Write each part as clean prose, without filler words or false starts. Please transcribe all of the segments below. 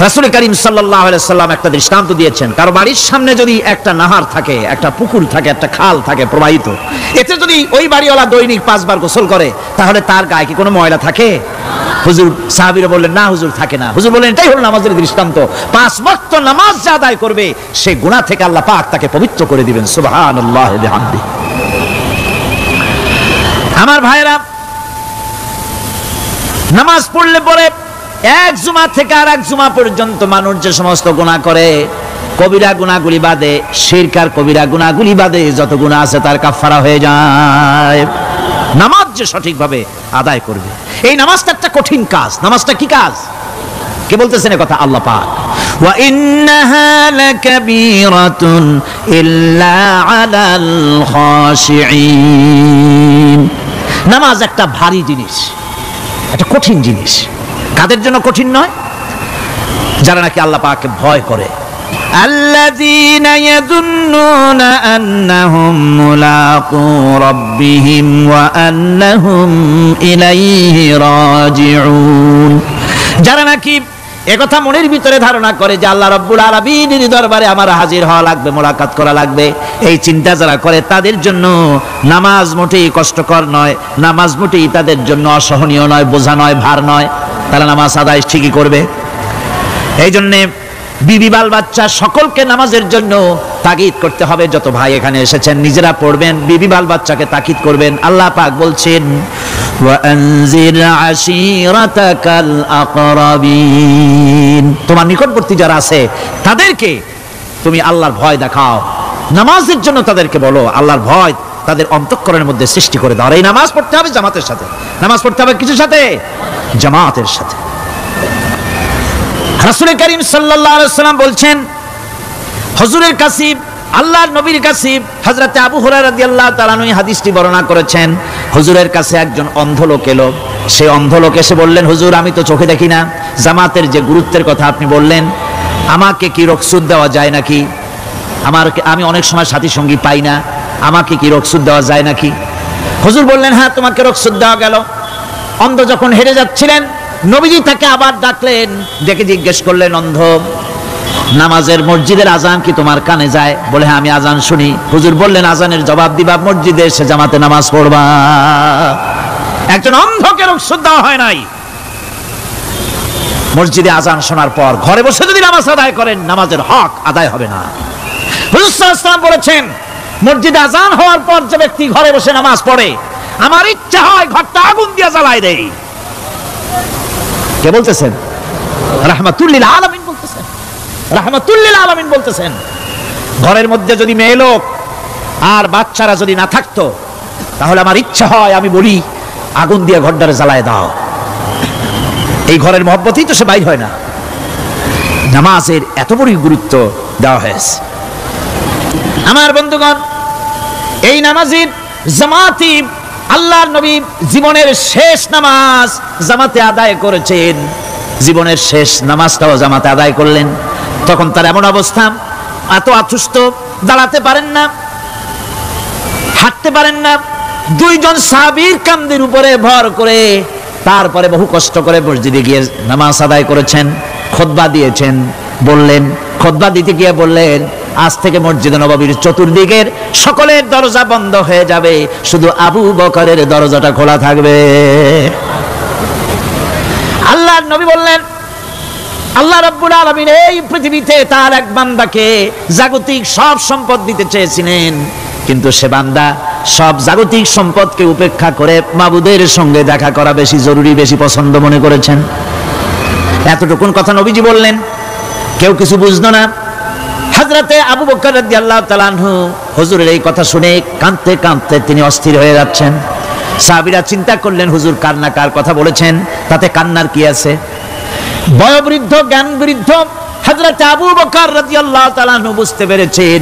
রাসূল করিম সাল্লাল্লাহু আলাইহি সাল্লাম একটা দৃষ্টান্ত দিয়েছেন, কারো বাড়ির সামনে যদি একটা নাহার থাকে, একটা পুকুর থাকে, একটা খাল থাকে প্রবাহিত, এতে যদি ওই বাড়িওয়ালা দৈনিক 5 বার গোসল করে তাহলে তার গায়ে কি কোনো ময়লা থাকে? হুজুর, সাহাবীরা বললেন না হুজুর, থাকে না। হুজুর বললেন এটাই হলো নামাজের দৃষ্টান্ত। 5 ওয়াক্ত নামাজ যে আদায় করবে সে গুনাহ থেকে আল্লাহ পাক তাকে পবিত্র করে দিবেন। সুবহানাল্লাহি ওয়া বিহামদিহি। আমার ভাইরা, নামাজ পড়লে পরে এক জুমা থেকে আর এক জুমা পর্যন্ত মানুষ যে সমস্ত গুনাহ করে, কবিরা গুনাহগুলি বাদে, শিরক আর কবিরা গুনাহগুলি বাদে যত গুনাহ আছে তার কাফারা হয়ে যায়। নামাজ যে সঠিকভাবে আদায় করবে, এই নামাজটা একটা কঠিন কাজ। নামাজটা কি কাজ? কে বলতেছেন এই কথা? আল্লাহ পাক। ওয়া ইন্নাহা লাকাবীরাতুন ইল্লা আলাল খাশিঈন। নামাজ একটা ভারী জিনিস, একটা কঠিন জিনিস। কাদের জন্য কঠিন নয়? যারা নাকি আল্লাহ পাককে ভয় করে। আল্লাযীনা ইয়াযুন্নুনা আন্নাহুম মুলাকু রাব্বিহিম ওয়া আন্নাহুম ইলাইহি রাজিউন। যারা নাকি একথা মনের ভিতরে ধারণা করে যে আল্লাহ রাব্বুল আলামিনের দরবারে আমার হাজির হওয়া লাগবে, মোলাকাত করা লাগবে, এই চিন্তা যারা করে তাদের জন্য নামাজ মোটেই কষ্টকর নয়, নামাজ মোটেই তাদের জন্য অসহনীয় নয়, বোঝা নয়, ভার নয়। তারা নামাজ আদায় ঠিকই করবে। এই জন্যে বিবি বাল বাচ্চা সকলকে নামাজের জন্য তাগিদ করতে হবে। যত ভাই এখানে এসেছেন নিজেরা পড়বেন, বিবি বাল বাচ্চাকে তাকিদ করবেন। আল্লাহ পাক বলছেন ওয়া আনজির আশীরাতাকাল আকরাবিন। তোমার নিকটবর্তী যারা আছে তাদেরকে তুমি আল্লাহর ভয় দেখাও, নামাজের জন্য তাদেরকে বলো, আল্লাহর ভয় তাদের অন্তঃকরণের মধ্যে সৃষ্টি করে দাও। এই নামাজ পড়তে হবে জামাতের সাথে। নামাজ পড়তে হবে কিছুর সাথে? জামাতের সাথে। রাসূল করিম সাল্লাল্লাহু আলাইহি ওয়াসাল্লাম বলছেন, হুজুরের কাছে, আল্লাহর নবীর কাছে, হযরতে আবু হুরায়রা রাদিয়াল্লাহু তাআলা আনহু হাদিসটি বর্ণনা করেছেন। হুজুরের কাছে একজন অন্ধ লোক এলো। সেই অন্ধ লোক এসে বললেন, হুজুর আমি তো চোখে দেখি না, জামাতের যে গুরুত্বের কথা আপনি বললেন, আমাকে কি রুখসুত দেওয়া যায় নাকি? আমি অনেক সময় সাথী সঙ্গী পাই না, আমাকে কি রুখসুত দেওয়া যায় নাকি? হুজুর বললেন হ্যাঁ, তোমাকে রুখসুত দেওয়া গেল। অন্ধ যখন হেরে যাচ্ছিলেন, নবীজি তাকে আবার ডাকলেন, ডেকে জিজ্ঞেস করলেন, অন্ধ, নামাজের মসজিদের আজান কি তোমার কানে যায়? বলে হ্যাঁ, আমি আজান শুনি। হুজুর বললেন আজানের জবাব দিবা, মসজিদে এসে জামাতে নামাজ পড়বা। একজন অন্ধকে রুখসুত দেওয়া হয় নাই। মসজিদে আজান শোনার পর ঘরে বসে যদি নামাজ আদায় করেন, নামাজের হক আদায় হবে না। হুজুর সাল্লাল্লাহু আলাইহি ওয়াসাল্লাম বলেছেন, মসজিদে আজান হওয়ার পর যে ব্যক্তি ঘরে বসে নামাজ পড়ে, আমার ইচ্ছা হয় ঘরটা আগুন দিয়ে জ্বালায় দেই। কে বলতেছেন? রাহমাতুল লিল আলামিন বলতেছেন। রাহমাতুল লিল আলামিন বলতেছেন। ঘরের মধ্যে যদি মেয়ে লোক আর বাচ্চারা যদি না থাকতো, তাহলে আমার ইচ্ছা হয় আমি বলি আগুন দিয়ে ঘরটারে জ্বালায় দাও। এই ঘরের মহব্বতেই তো সে বাইর হয় না। নামাজের এত বড় গুরুত্ব দেওয়া হয়েছে। আমার বন্ধুগণ, এই নামাজের জামাতি আল্লাহর নবী জীবনের শেষ নামাজ জামাতে আদায় করেছেন। জীবনের শেষ নামাজটাও জামাতে আদায় করলেন। তখন তার এমন অবস্থা, এত অসুস্থ, দাঁড়াতে পারেন না, হাঁটতে পারেন না। দুইজন সাহাবীর কাঁধের উপরে ভর করে তারপরে বহু কষ্ট করে মসজিদে গিয়ে নামাজ আদায় করেছেন। খুতবা দিয়েছেন। বললেন, খুতবা দিতে গিয়ে বললেন, আজ থেকে মসজিদে নববীর চতুর্দিকের সকলের দরজা বন্ধ হয়ে যাবে, শুধু আবু বকরের দরজাটা খোলা থাকবে। আল্লাহর নবী বললেন, আল্লাহ রাব্বুল আলামিন এই পৃথিবীতে তার এক বান্দাকে জাগতিক সব সম্পদ দিতে চেয়েছিলেন, কিন্তু সে বান্দা সব জাগতিক সম্পদকে উপেক্ষা করে মাবুদের সঙ্গে দেখা করা বেশি জরুরি, বেশি পছন্দ মনে করেছেন। এতটুকুন কথা নবীজি বললেন, কেউ কিছু বুঝলো না। হযরতে আবু বকর রাদিয়াল্লাহু তাআলা আনহু হুজুরের এই কথা শুনে কাঁদতে কাঁদতে তিনি অস্থির হয়ে যাচ্ছেন। সাহাবীরা চিন্তা করলেন, হুজুর কান্না কার কথা বলেছেন, তাতে কান্নার কি আছে? বয়োবৃদ্ধ, জ্ঞান বৃদ্ধ হযরতে আবু বকর রাদিয়াল্লাহু তাআলা আনহু বুঝতে পেরেছেন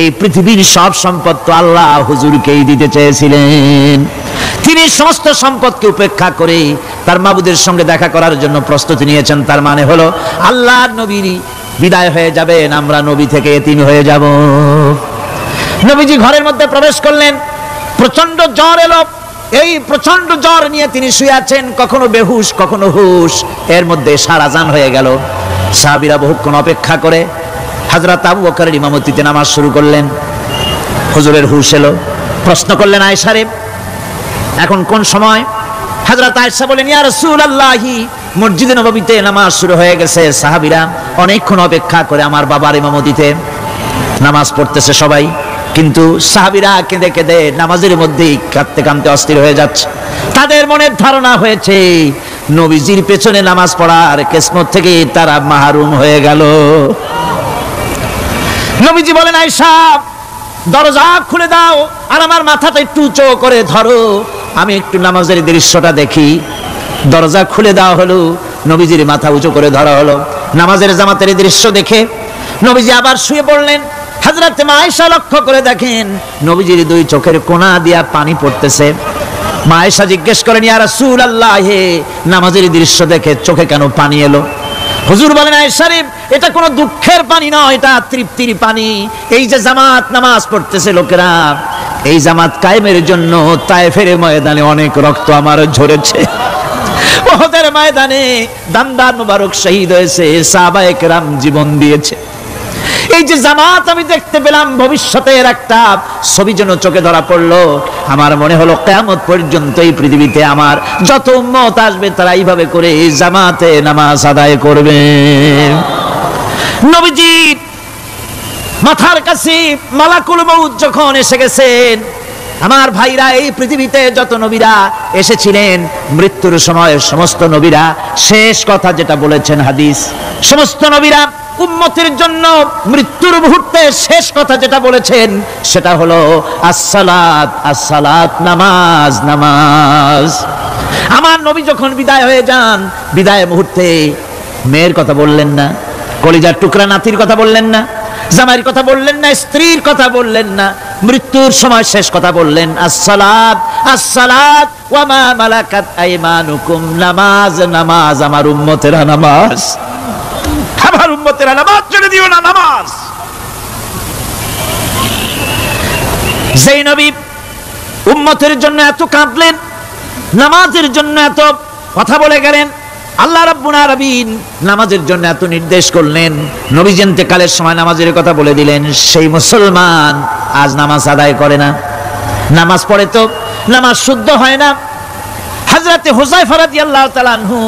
এই পৃথিবীর সব সম্পদ তো আল্লাহ হুজুরকেই দিতে চেয়েছিলেন। তিনি সমস্ত সম্পদকে উপেক্ষা করে তার মাবুদের সঙ্গে দেখা করার জন্য প্রস্তুতি নিয়েছেন। তার মানে হলো আল্লাহর নবী বিদায় হয়ে যাবেন, আমরা নবী থেকে এতিম হয়ে যাব। নবীজি ঘরের মধ্যে প্রবেশ করলেন, প্রচন্ড জ্বর এলো। এই প্রচন্ড জ্বর নিয়ে তিনি শুয়ে আছেন, কখনো বেহুশ কখনো হুশ। এর মধ্যে সারা জান হয়ে গেল। সাহাবীরা বহুক্ষণ অপেক্ষা করে হযরত আবু বকরের ইমামতিতে নামাজ শুরু করলেন। হুজুরের হুঁশ এলো, প্রশ্ন করলেন, আয়েশা রে, এখন কোন সময়? হযরত আয়েশা বলেন, ইয়া রাসূলুল্লাহ, মসজিদে নববীতে নামাজ শুরু হয়ে গেছে। সাহাবীরা অনেকক্ষণ অপেক্ষা করে আমার বাবার ইমামতিতে নামাজ পড়তেছে সবাই, কিন্তু সাহাবীরা কেঁদে কেঁদে নামাজের মধ্যেই কাঁদতে কাঁদতে অস্থির হয়ে যাচ্ছে। তাদের মনের ধারণা হয়েছে নবীজির পেছনে নামাজ পড়ার কিসমত থেকে তারা মাহরুম হয়ে গেল। নবীজি বলেন, আয়েশা, দরজা খুলে দাও আর আমার মাথাটা একটু উঁচু করে ধরো, আমি একটু নামাজের দৃশ্যটা দেখি। দরজা খুলে দেওয়া হলো, নবীজির মাথা উঁচু করে ধরা হলো। নামাজের জামাতের দৃশ্য দেখে নবীজি আবার শুয়ে পড়লেন। হযরত মা আয়েশা লক্ষ্য করে দেখেন নবীজির দুই চোখের কোণা দিয়া পানি পড়তেছে। মা আয়েশা জিজ্ঞেস করেন, ইয়া রাসূলুল্লাহ, নামাজের দৃশ্য দেখে চোখে কেন পানি এলো? হুজুর বলেন, আয়েশা রে, এটা কোনো দুঃখের পানি নয়, এটা তৃপ্তির পানি। এই যে জামাত নামাজ পড়তেছে লোকেরা, এই জামাত কায়েমের জন্য তায়েফের ময়দানে অনেক রক্ত আমার ঝরেছে। উহুদের ময়দানে দান্দার মুবারক শহীদ হয়েছে, সাহাবায়ে কেরাম জীবন দিয়েছে। এই যে জামাত আমি দেখতে পেলাম, ভবিষ্যতের একটা ছবি যেন চোখে ধরা পড়লো। আমার মনে হলো কিয়ামত পর্যন্ত এই পৃথিবীতে আমার যত উম্মত আসবে তারা এইভাবে করে এই জামাতে নামাজ আদায় করবে। নবীজি মাথার কাছে মালাকুল মউত যখন এসে গেছেন, আমার ভাইরা, এই পৃথিবীতে যত নবীরা এসেছিলেন মৃত্যুর সময় সমস্ত নবীরা শেষ কথা যেটা বলেছেন, হাদিস, সমস্ত নবীরা উম্মতের জন্য মৃত্যুর মুহূর্তে শেষ কথা যেটা বলেছেন সেটা হলো আসসালাত, আসসালাত, নামাজ, নামাজ। আমার নবী যখন বিদায় হয়ে যান, বিদায় মুহূর্তে মেয়ের কথা বললেন না, কলিজার টুকরা নাতির কথা বললেন না, জামাইয়ের কথা বললেন না, স্ত্রীর কথা বললেন না, মৃত্যুর সময় শেষ কথা বললেন আসসালাত, আসসালাত ওয়া মা মালাকাত আইমানুকুম, নামাজ, নামাজ, আমার উম্মতেরা নামাজ, আমার উম্মতেরা নামাজ ছেড়ে দিও না, নামাজ। যেই নবী উম্মতের জন্য এত কাঁদলেন, নামাজের জন্য এত কথা বলে গেলেন, আল্লাহ রাব্বুল আলামিন নামাজের জন্য এত নির্দেশ করলেন, নবীজি ইন্তেকালের সময় নামাজের কথা বলে দিলেন, সেই মুসলমান আজ নামাজ আদায় করে না। নামাজ পড়ে তো নামাজ শুদ্ধ হয় না। হযরতে হুযায়ফা রাদিয়াল্লাহু তাআলা আনহু,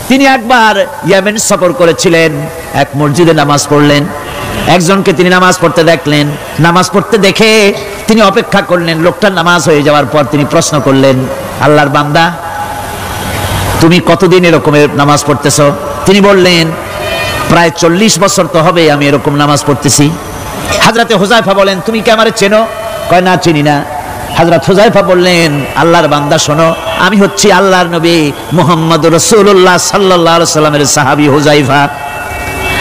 তিনি একবার ইয়েমেন সফর করেছিলেন, এক মসজিদে নামাজ পড়লেন। একজনকে তিনি নামাজ পড়তে দেখলেন, নামাজ পড়তে দেখে তিনি অপেক্ষা করলেন। লোকটার নামাজ হয়ে যাওয়ার পর তিনি প্রশ্ন করলেন, আল্লাহর বান্দা, তুমি কতদিন এরকমের নামাজ পড়তেছ? তিনি বললেন, প্রায় 40 বছর তো হবে আমি এরকম নামাজ পড়তেছি। হযরতে হুযায়ফা বলেন, তুমি কি আমারে চেনো? কয়, না, চিনি না। হযরত হুযায়ফা বললেন, আল্লাহর বান্দা শোনো, আমি হচ্ছি আল্লাহর নবী মুহাম্মদ রাসূলুল্লাহ সাল্লাল্লাহু আলাইহি সাল্লামের সাহাবী হুযায়ফা।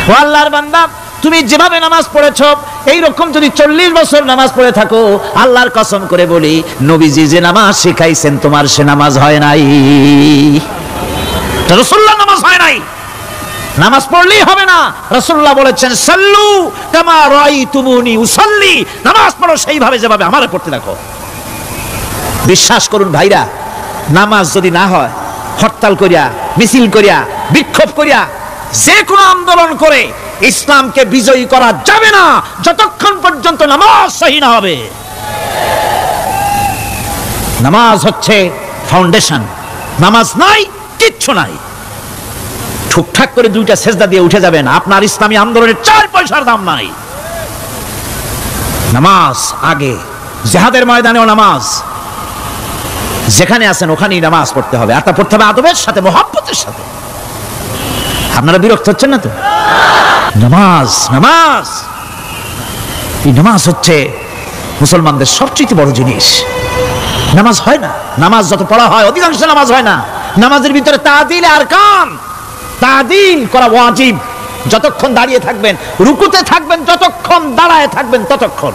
ও আল্লাহর বান্দা, তুমি যেভাবে নামাজ পড়েছো এই রকম যদি 40 বছর নামাজ পড়ে থাকো, আল্লাহর কসম করে বলি, নবীজি যে নামাজ শিখাইছেন তোমার সে নামাজ হয় নাই, রাসূলুল্লাহ নামাজ হয় নাই। নামাজ পড়লেই হবে না, রাসূলুল্লাহ বলেছেন, সাল্লু কামা রাআইতুমুনি উসাল্লি, নামাজ পড়ো সেইভাবে যেভাবে আমারে পড়তে দেখো। বিশ্বাস করুন ভাইরা, নামাজ যদি না হয়, হরতাল করিয়া, মিছিল করিয়া, বিক্ষোভ করিয়া, যে কোনো আন্দোলন করে ইসলামকে বিজয়ী করা যাবে না যতক্ষণ পর্যন্ত নামাজ সহি না হবে। নামাজ হচ্ছে ফাউন্ডেশন, নামাজ নাই কিচ্ছু নাই। ঠুকঠাক করে দুইটা সেজদা দিয়ে উঠে যাবেন, আপনার ইসলামী আন্দোলনের 4 পয়সার দাম নাই। নামাজ আগে, জিহাদের ময়দানেও নামাজ, যেখানে আছেন ওখানেই নামাজ পড়তে হবে, আর তা পড়তে হবে আদবের সাথে, মহব্বতের সাথে। আপনারা বিরক্ত হচ্ছেন না তো? নামাজ, নামাজ, এই নামাজ হচ্ছে মুসলমানদের সবচেয়ে বড় জিনিস। নামাজ হয় না, নামাজ যত পড়া হয় অধিকাংশ নামাজ হয় না। নামাজের ভিতরে তাদিল আর কাম, তাদিল করা ওয়াজিব। যতক্ষণ দাঁড়িয়ে থাকবেন, রুকুতে থাকবেন, যতক্ষণ দাঁড়ায় থাকবেন ততক্ষণ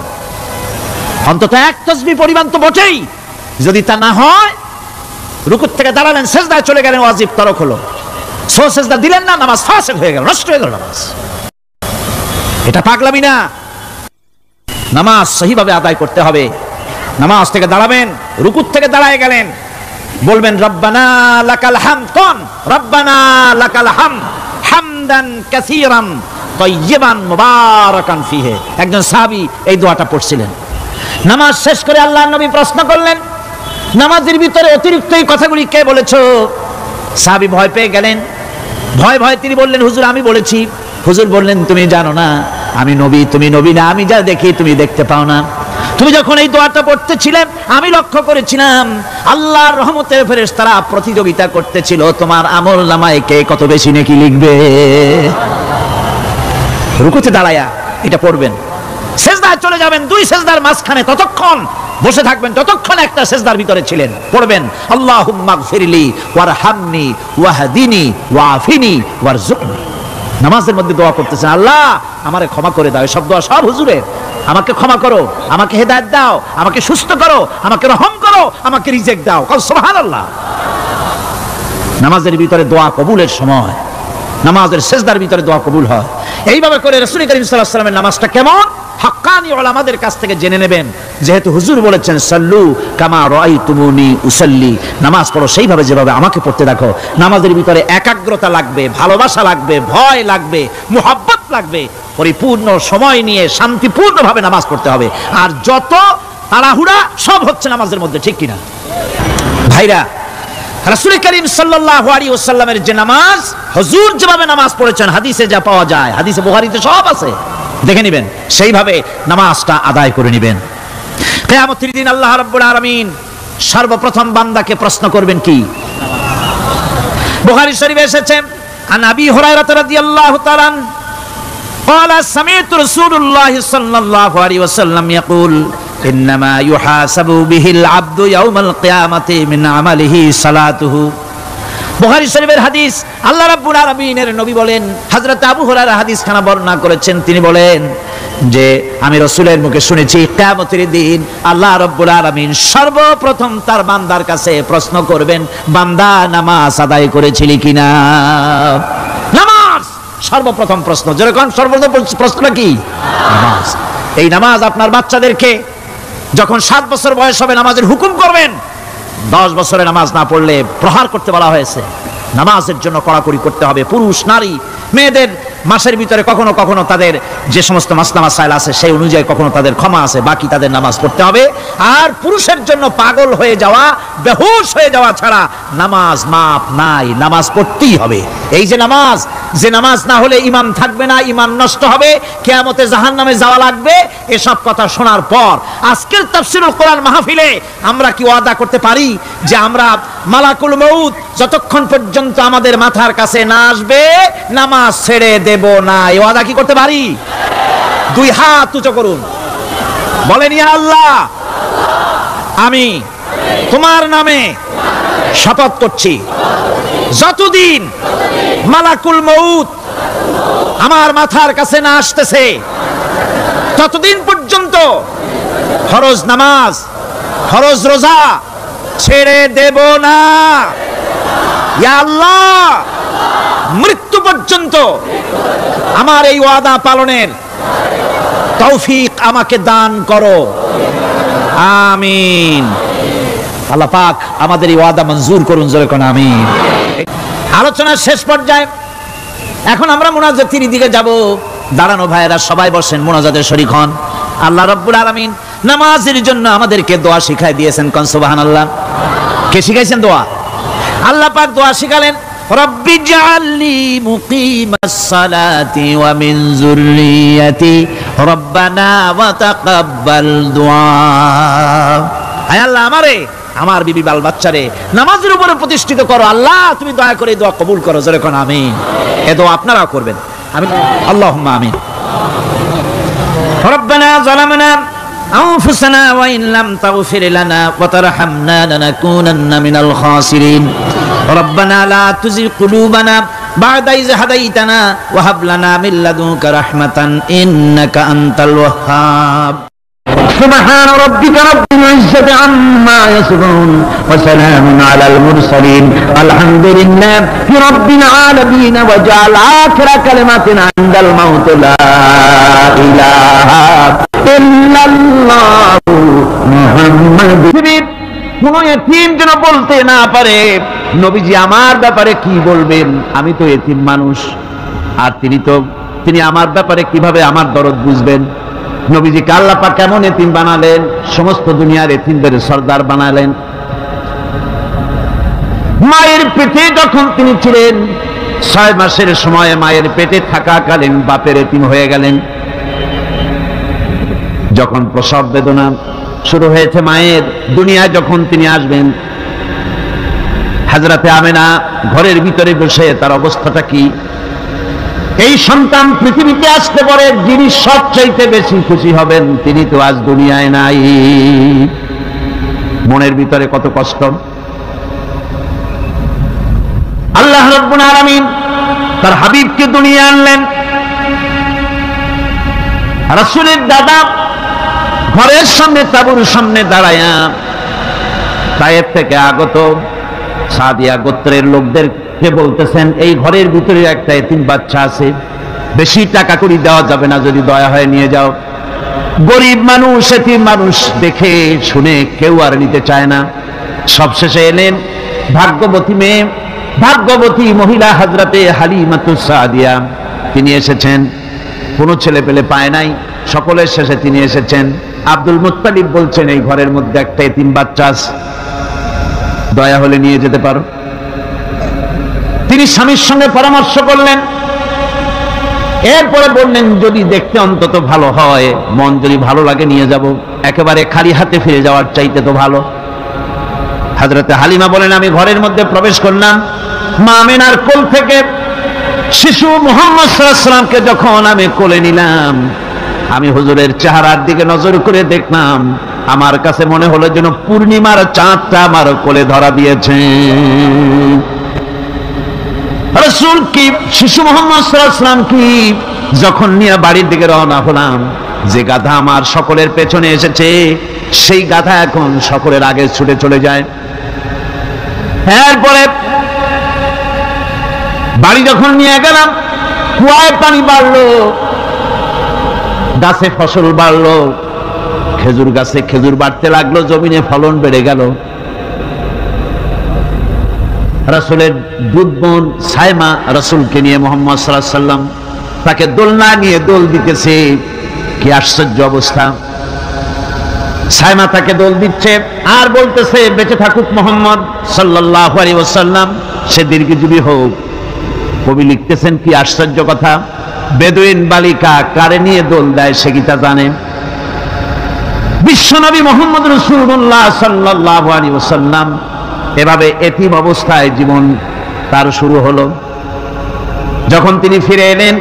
অন্তত এক তাসবিহ পরিমাণ তো বটেই। যদি তা না হয়, রুকুত থেকে দাঁড়ালেন, সেজদায় চলে গেলেন, ওয়াজিব তরক হলো, সো সেজদা দিলেন না, নামাজ ফাসিদ হয়ে গেল, নষ্ট হয়ে গেল নামাজ। এটা পাগলামি না, নামাজ সহিভাবে আদায় করতে হবে। নামাজ থেকে দাঁড়াবেন, রুকুত থেকে দাঁড়ায় গেলেন, বলবেন রব্বানা লাকাল হামদ, কোন রব্বানা লাকাল হামদ, হামদ হামদান কাসীরান তাইয়িবান মুবারাকান ফিহি। একজন সাহাবী এই দোয়াটা পড়ছিলেন। নামাজ শেষ করে আল্লাহর নবী প্রশ্ন করলেন, নামাজের ভিতরে অতিরিক্ত এই কথাগুলি কে বলেছো? সাহাবী ভয় পেয়ে গেলেন। ভয় তিনি বললেন, হুজুর আমি বলেছি। হুজুর বললেন, তুমি জানো না আমি নবী, তুমি নবী না, আমি যা দেখি তুমি দেখতে পাও না। তুমি যখন এই দোয়াটা পড়তেছিলে আমি লক্ষ্য করেছিলাম আল্লাহর রহমতের ফেরেশতারা প্রতিযোগিতা করতেছিল তোমার আমলনামায় কে কত বেশি নেকি লিখবে। রুকুতে দাঁড়ায়া এটা পড়বেন, সেজদায় চলে যাবেন, দুই সেজদার মাঝখানে ততক্ষণ বসে থাকবেন যতক্ষণ একটা সেজদার ভিতরে ছিলেন। পড়বেন আল্লাহুম্মা গফিরলি ওয়ারহামনি ওয়াহদিনি ওয়াআফিনি ওয়ারযুকনি। নামাজের মধ্যে দোয়া করতেছেন, আল্লাহ আমারে ক্ষমা করে দাও। সব দোয়া সব হুজুরের। আমাকে ক্ষমা করো, আমাকে হেদায়েত দাও, আমাকে সুস্থ করো, আমাকে রহম করো, আমাকে রিজিক দাও। সুবহানাল্লাহ। নামাজের ভিতরে দোয়া কবুলের সময়, নামাজের সেজদার ভিতরে দোয়া কবুল হয়। এইভাবে করে রাসূল করিম সাল্লাল্লাহু আলাইহি ওয়াসাল্লামের নামাজটা কেমন হাক্কানি উলামাদের কাছ থেকে জেনে নেবেন। যেহেতু হুজুর বলেছেন সাল্লু কামা রাআইতুমুনি উসাল্লি, নামাজ পড়ো সেইভাবে যেভাবে আমাকে পড়তে দেখো। নামাজের ভিতরে একাগ্রতা লাগবে, ভালোবাসা লাগবে, ভয় লাগবে, মুহাব্বত লাগবে। পরিপূর্ণ সময় নিয়ে শান্তিপূর্ণভাবে নামাজ পড়তে হবে। আর যত তাড়াহুড়া সব হচ্ছে নামাজের মধ্যে, ঠিক কিনা ভাইরা? রাসূল করিম সাল্লাল্লাহু আলাইহি ওয়াসাল্লামের যে নামাজ, হুজুর যেভাবে নামাজ পড়েছেন হাদিসে যা পাওয়া যায়, হাদিসে বুখারীতে সব আছে, দেখে নেবেন, সেইভাবে নামাজটা আদায় করে নেবেন। কিয়ামতের দিন আল্লাহ রাব্বুল আলামিন সর্বপ্রথম বান্দাকে প্রশ্ন করবেন কি? বুখারী শরীফে এসেছে, আন আবি হুরায়রা রাদিয়াল্লাহু তাআলা قال سمعت رسول الله صلى الله عليه وسلم يقول إنما يحاسب به العبد يوم القيامة من عمله صلاته। বুখারী শরীফের হাদিস, আল্লাহ রাব্বুল আলামিনের নবী বলেন, হযরত আবু হুরায়রা হাদিস খানা বর্ণনা করেছেন, তিনি বলেন যে আমি রাসূলের মুখে শুনেছি কিয়ামতের দিন আল্লাহ রাব্বুল আলামিন সর্বপ্রথম তার বান্দার কাছে প্রশ্ন করবেন, বান্দা নামাজ আদায় করেছিলি কিনা? নামাজ সর্বপ্রথম প্রশ্ন। যেরকম সর্বপ্রথম প্রশ্নটা কি? নামাজ। এই নামাজ আপনার বাচ্চাদেরকে যখন 7 বছর বয়স হবে নামাজের হুকুম করবেন, 10 বছরে নামাজ না পড়লে প্রহার করতে বলা হয়েছে। নামাজের জন্য কড়াকড়ি করতে হবে। পুরুষ নারী মেয়েদের মাসের ভিতরে কখনো কখনো তাদের যে সমস্ত মাসলা মাসাইল আছে সেই অনুযায়ী কখনো তাদের ক্ষমা আছে, বাকি তাদের নামাজ পড়তে হবে। আর পুরুষের জন্য পাগল হয়ে যাওয়া, বেহুশ হয়ে যাওয়া ছাড়া নামাজ মাপ নাই, নামাজ পড়তেই হবে। এই যে নামাজ না হলে ঈমান থাকবে না, ঈমান নষ্ট হবে, কিয়ামতে জাহান্নামে যাওয়া লাগবে। এসব কথা শোনার পর আজকের তাফসীরুল কোরআন মাহফিলে আমরা কি ওয়াদা করতে পারি যে আমরা মালাকুল মউত যতক্ষণ পর্যন্ত আমাদের মাথার কাছে না আসবে নামাজ ছেড়ে দেব না? এই ওয়াদা কি করতে পারি? দুই হাত উঁচু করুন, বলেন ইয়া আল্লাহ, আমি তোমার নামে শপথ করছি, যতদিন মালাকুল মউত আমার মাথার কাছে না আসতেছে ততদিন পর্যন্ত ফরজ নামাজ, ফরজ রোজা ছেড়ে দেব না। ইয়া আল্লাহ, মৃত্যু পর্যন্ত আমার এই ওয়াদা পালনের তৌফিক আমাকে দান করো, আমিন। আল্লাহ পাক আমাদের এই ওয়াদা মঞ্জুর করুন, জোরে কোন আমিন। আলোচনার শেষ পর্যায়ে এখন আমরা মুনাজাতের দিকে যাব। দাঁড়ানো ভাইয়েরা সবাই বসেন, মুনাজাতের শরীক হন। আল্লাহ রাব্বুল আলামিন নামাজের জন্য আমাদেরকে দোয়া শিখাই দিয়েছেন, কোন সুবহানাল্লাহ। কে শিখাইছেন দোয়া? আল্লাহ পাক দোয়া শিখালেন, রব্বি জাআলনি মুকিমাস সালাতি ওয়া মিন যুররিয়াতি রব্বানা ওয়া তাকাব্বাল দুআ। আয় আল্লাহ, আমারে আমার বিবি বাল বাচ্চারে নামাজের উপরে প্রতিষ্ঠিত করো। আল্লাহ তুমি দয়া করে দোয়া কবুল করো, জোরে কোন আমিন। এ দোয়া আপনারা করবেন, আমিন, আল্লাহুম্মা আমিন। রব্বানা যালামনা আনফুসানা ওয়া ইন লাম তাগফির লানা ওয়া তারহামনা লানাকুনান্না মিনাল খাসিরিন। রব্বানা লা তুযিগ কুলুবানা বা'দা ইয হাদাইতানা ওয়া হাব লানা মিন লাদুনকা রাহমাতান ইন্নাকা আনতাল ওয়াহ্হাব। سبحان ربك رب العزة عما يصفون وسلام على المرسلين الحمد لله رب العالمين وجعل آخر كلمتنا عند الموت لا إله إلا الله محمد। কোন এতিম যেন বলতে না পারে নবীজি আমার ব্যাপারে কি বলবেন, আমি তো এতিম মানুষ, আর তিনি আমার ব্যাপারে কিভাবে আমার দরদ বুঝবেন? নবীজিকে আল্লাহ পাক কেমন এতিম বানালেন, সমস্ত দুনিয়ার এতিমদের সর্দার বানালেন। মায়ের পেটে যখন তিনি ছিলেন 6 মাসের সময় মায়ের পেটে থাকাকালীন বাপের এতিম হয়ে গেলেন। যখন প্রসব বেদনা শুরু হয়েছে মায়ের, দুনিয়ায় যখন তিনি আসবেন, হযরতে আমেনা ঘরের ভিতরে বসে তার অবস্থাটা কি? এই সন্তান পৃথিবীতে আসতে পারে, যিনি সবচাইতে বেশি খুশি হবেন তিনি তো আজ দুনিয়ায় নাই। মনের ভিতরে কত কষ্ট। আল্লাহ রাব্বুল আলামিন তার হাবিবকে দুনিয়া আনলেন। রাসূলের দাদা ঘরের সামনে তাঁবুর সামনে দাঁড়ায়া তায়েফ থেকে আগত সাদিয়া গোত্রের লোকদেরকে বলতেছেন, এই ঘরের ভিতরে একটা এতিম বাচ্চা আছে, বেশি টাকা করি দেওয়া যাবে না, যদি দয়া হয় নিয়ে যাও। গরিব মানুষ, এতিম মানুষ দেখে শুনে কেউ আর নিতে চায় না। সবশেষে এলেন ভাগ্যবতী মেয়ে, ভাগ্যবতী মহিলা হযরতে হালিমাতুস সাদিয়া। তিনি এসেছেন, কোনো ছেলে পেলে পায় নাই, সকলের শেষে তিনি এসেছেন। আব্দুল মুত্তালিব বলছেন, এই ঘরের মধ্যে একটা এতিম বাচ্চা আছে, দয়া হলে নিয়ে যেতে পারো। তিনি স্বামীর সঙ্গে পরামর্শ করলেন, এরপরে বললেন, যদি দেখতে অন্তত ভালো হয়, মন যদি ভালো লাগে নিয়ে যাব, একেবারে খালি হাতে ফিরে যাওয়ার চাইতে তো ভালো। হযরতে হালিমা বলেন, আমি ঘরের মধ্যে প্রবেশ করলাম, মা আমেনার কোল থেকে শিশু মুহাম্মদ সাল্লাল্লাহু আলাইহি ওয়াসাল্লামকে যখন আমি কোলে নিলাম, আমি হুজুরের চেহারার দিকে নজর করে দেখলাম, আমার কাছে মনে হলো যেন পূর্ণিমার চাঁদটা আমার কোলে ধরা দিয়েছে। রাসূল কি শিশু মুহাম্মদ সাল্লাল্লাহু আলাইহি ওয়াসাল্লাম কি যখন নিয়ে বাড়ির দিকে রওনা হলাম, যে গাধা আমার সকলের পেছনে এসেছে, সেই গাধা এখন সকলের আগে ছুটে চলে যায়। এরপরে বাড়ি যখন নিয়ে গেলাম, কুয়ায় পানি বাড়লো, গাছে ফসল বাড়লো, খেজুর গাছে খেজুর বাড়তে লাগলো, জমিনে ফলন বেড়ে গেল। রাসূলের দুধ বোন সাইমা রাসূলকে নিয়ে মুহাম্মদ সাল্লাল্লাহু আলাইহি ওয়াসাল্লাম তাকে দোলনা নিয়ে দোল দিতেছে। কি আশ্চর্য অবস্থা! সাইমা তাকে দোল দিচ্ছে আর বলতেছে, বেঁচে থাকুক মুহাম্মদ সাল্লাল্লাহু আলাইহি ওয়াসাল্লাম, সে দীর্ঘজীবী হোক। কবি লিখতেছেন, কি আশ্চর্য কথা, বেদুইন বালিকা কারে নিয়ে দোল দেয় সে কি তা জানে? বিশ্বনবী মুহাম্মদ রাসূলুল্লাহ সাল্লাল্লাহু আলাইহি ওয়াসাল্লাম এভাবে এতিম অবস্থায় জীবন তার শুরু হলো। যখন তিনি ফিরে এলেন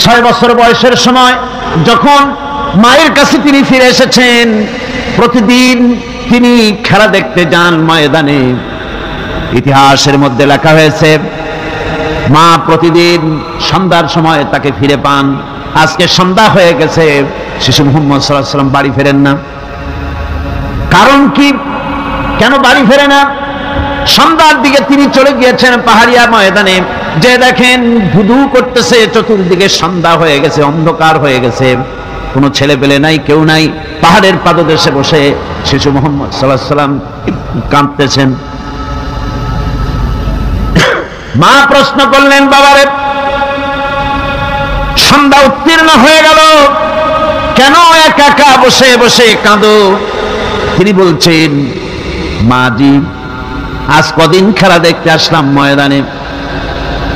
6 বছর বয়সের সময়, যখন মায়ের কাছে তিনি ফিরে এসেছেন, প্রতিদিন তিনি খেলা দেখতে যান ময়দানে। ইতিহাসের মধ্যে লেখা হয়েছে, মা প্রতিদিন সন্ধ্যার সময় তাকে ফিরে পান। আজকে সন্ধ্যা হয়ে গেছে, শিশু মুহাম্মদ সাল্লাল্লাহু আলাইহি ওয়াসাল্লাম বাড়ি ফেরেন না। কারণ কি, কেন বাড়ি ফেরে না? সন্ধ্যার দিকে তিনি চলে গিয়েছেন পাহাড়িয়া ময়দানে, যে দেখেন ধুধু করতেছে, চতুর্দিকে সন্ধ্যা হয়ে গেছে, অন্ধকার হয়ে গেছে, কোনো ছেলে পেলে নাই, কেউ নাই। পাহাড়ের পাদদেশে বসে শিশু মুহাম্মদ সাল্লাল্লাহু আলাইহি ওয়াসাল্লাম কাঁদতেছেন। মা প্রশ্ন করলেন, বাবারে, সন্ধ্যা উত্তীর্ণ হয়ে গেল, কেন একা একা বসে বসে কাঁদো? তিনি বলছেন, মাজি, আজ কদিন খেলা দেখতে আসলাম ময়দানে,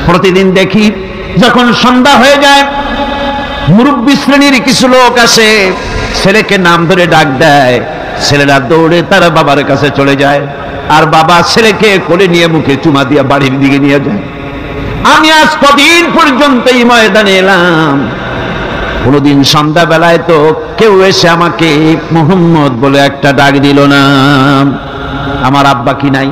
প্রতিদিন দেখি যখন সন্ধ্যা হয়ে যায়, মুরব্বী শ্রেণীর কিছু লোক আসে, ছেলেকে নাম ধরে ডাক দেয়, ছেলেরা দৌড়ে তার বাবার কাছে চলে যায়, আর বাবা ছেলেকে কোলে নিয়ে মুখে চুমা দিয়ে বাড়ির দিকে নিয়ে যায়। আমি আজ কদিন পর্যন্ত এই ময়দানে এলাম, কোনদিন সন্ধ্যা বেলায় তো কেউ এসে আমাকে মুহাম্মদ বলে একটা ডাক দিল না। আমার আব্বা কি নাই?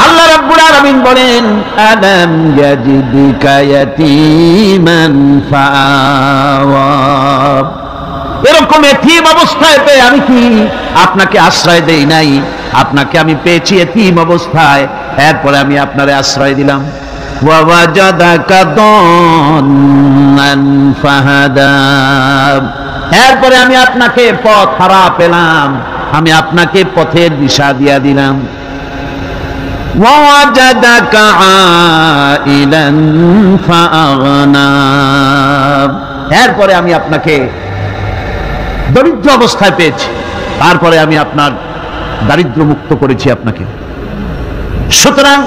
আল্লাহ রাব্বুল আলামিন বলেন, আলাম ইয়াজিদুকা ইয়াতীমান ফাআওয়া। এরকম এতিম অবস্থায় পেয়ে আমি কি আপনাকে আশ্রয় দেই নাই? আপনাকে আমি পেয়েছি এতিম অবস্থায়, এরপরে আমি আপনারে আশ্রয় দিলাম। ওয়া ওয়াজাদাকা দান্নান ফাহাদা। এরপরে আমি আপনাকে পথ হারা পেলাম, আমি আপনাকে পথের দিশা দিয়া দিলাম। ووجدك عائلا فأغنى এরপরে আমি আপনাকে দরিদ্র অবস্থায় পেয়েছি, তারপরে আমি আপনার দারিদ্র মুক্ত করেছি আপনাকে। সুতরাং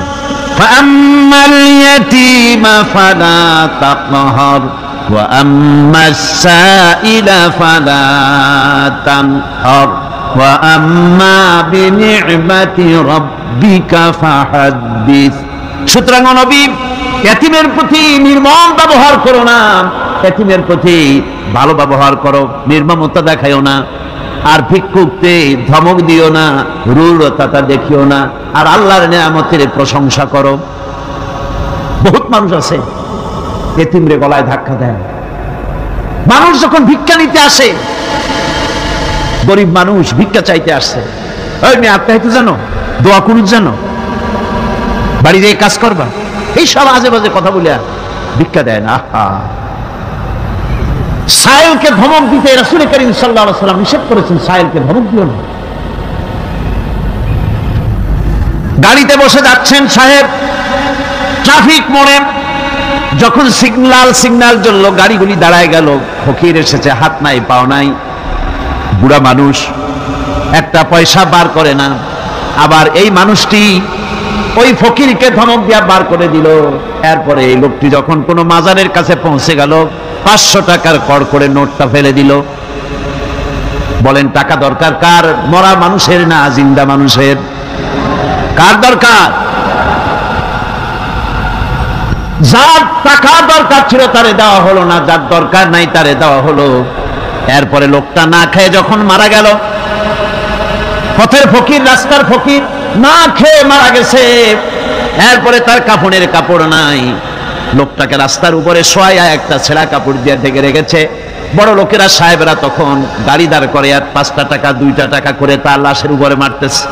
فأما اليتيم فلا تقهر وأما السائل فلا تنهر وأما بنعمة ربك فحدث। সুতরাং নবী, এতিমের প্রতি নির্মম ব্যবহার করো না, এতিমের প্রতি ভালো ব্যবহার করো, নির্মমতা দেখাইও না। আর ভিক্ষুককে ধমক দিও না, রূঢ়তা দেখিও না, আর আল্লাহর নিয়ামতের প্রশংসা করো। বহুত মানুষ আছে এতিমরে গলায় ধাক্কা দেয়। মানুষ যখন ভিক্ষা নিতে আসে, গরিব মানুষ ভিক্ষা চাইতে আসছে, ওই মেয়ে আত্মাহিত জানো, দোয়া করুক জানো, বাড়ি যেয়ে কাজ করবা, এই সব আজে বাজে কথা বলিয়া ভিক্ষা দেয় না। সায়েলকে ধমক দিতে রাসূল করিম সাল্লাল্লাহু আলাইহি ওয়াসাল্লাম নিষেধ করেছেন, সায়েলকে ধমক দিও না। গাড়িতে বসে যাচ্ছেন সাহেব, ট্রাফিক মোড়ে যখন সিগন্যাল জ্বললো, গাড়িগুলি দাঁড়ায় গেল, ফকির এসেছে, হাত নাই পাও নাই, বুড়া মানুষ, একটা পয়সা বার করে না। আবার এই মানুষটি ওই ফকিরকে ধমক দিয়া বার করে দিল। এরপরে এই লোকটি যখন কোনো মাজারের কাছে পৌঁছে গেল, 500 টাকার কড় করে নোটটা ফেলে দিল। বলেন টাকা দরকার কার? মরা মানুষের না জিন্দা মানুষের? কার দরকার? যার টাকা দরকার ছিল তারে দেওয়া হলো না, যার দরকার নাই তারে দেওয়া হলো। এরপরে লোকটা না খেয়ে যখন মারা গেল, পথের ফকির, রাস্তার ফকির, না খেয়ে মারা গেছে। এরপরে তার কাফনের কাপড় নাই, লোকটাকে রাস্তার উপরে শোয়া একটা ছেঁড়া কাপড় দিয়ে ঢেকে রেখেছে। বড় লোকেরা, সাহেবেরা তখন গাড়ি দাঁড় করে আর 5টা টাকা 2টা টাকা করে তার লাশের উপরে মারতেছে।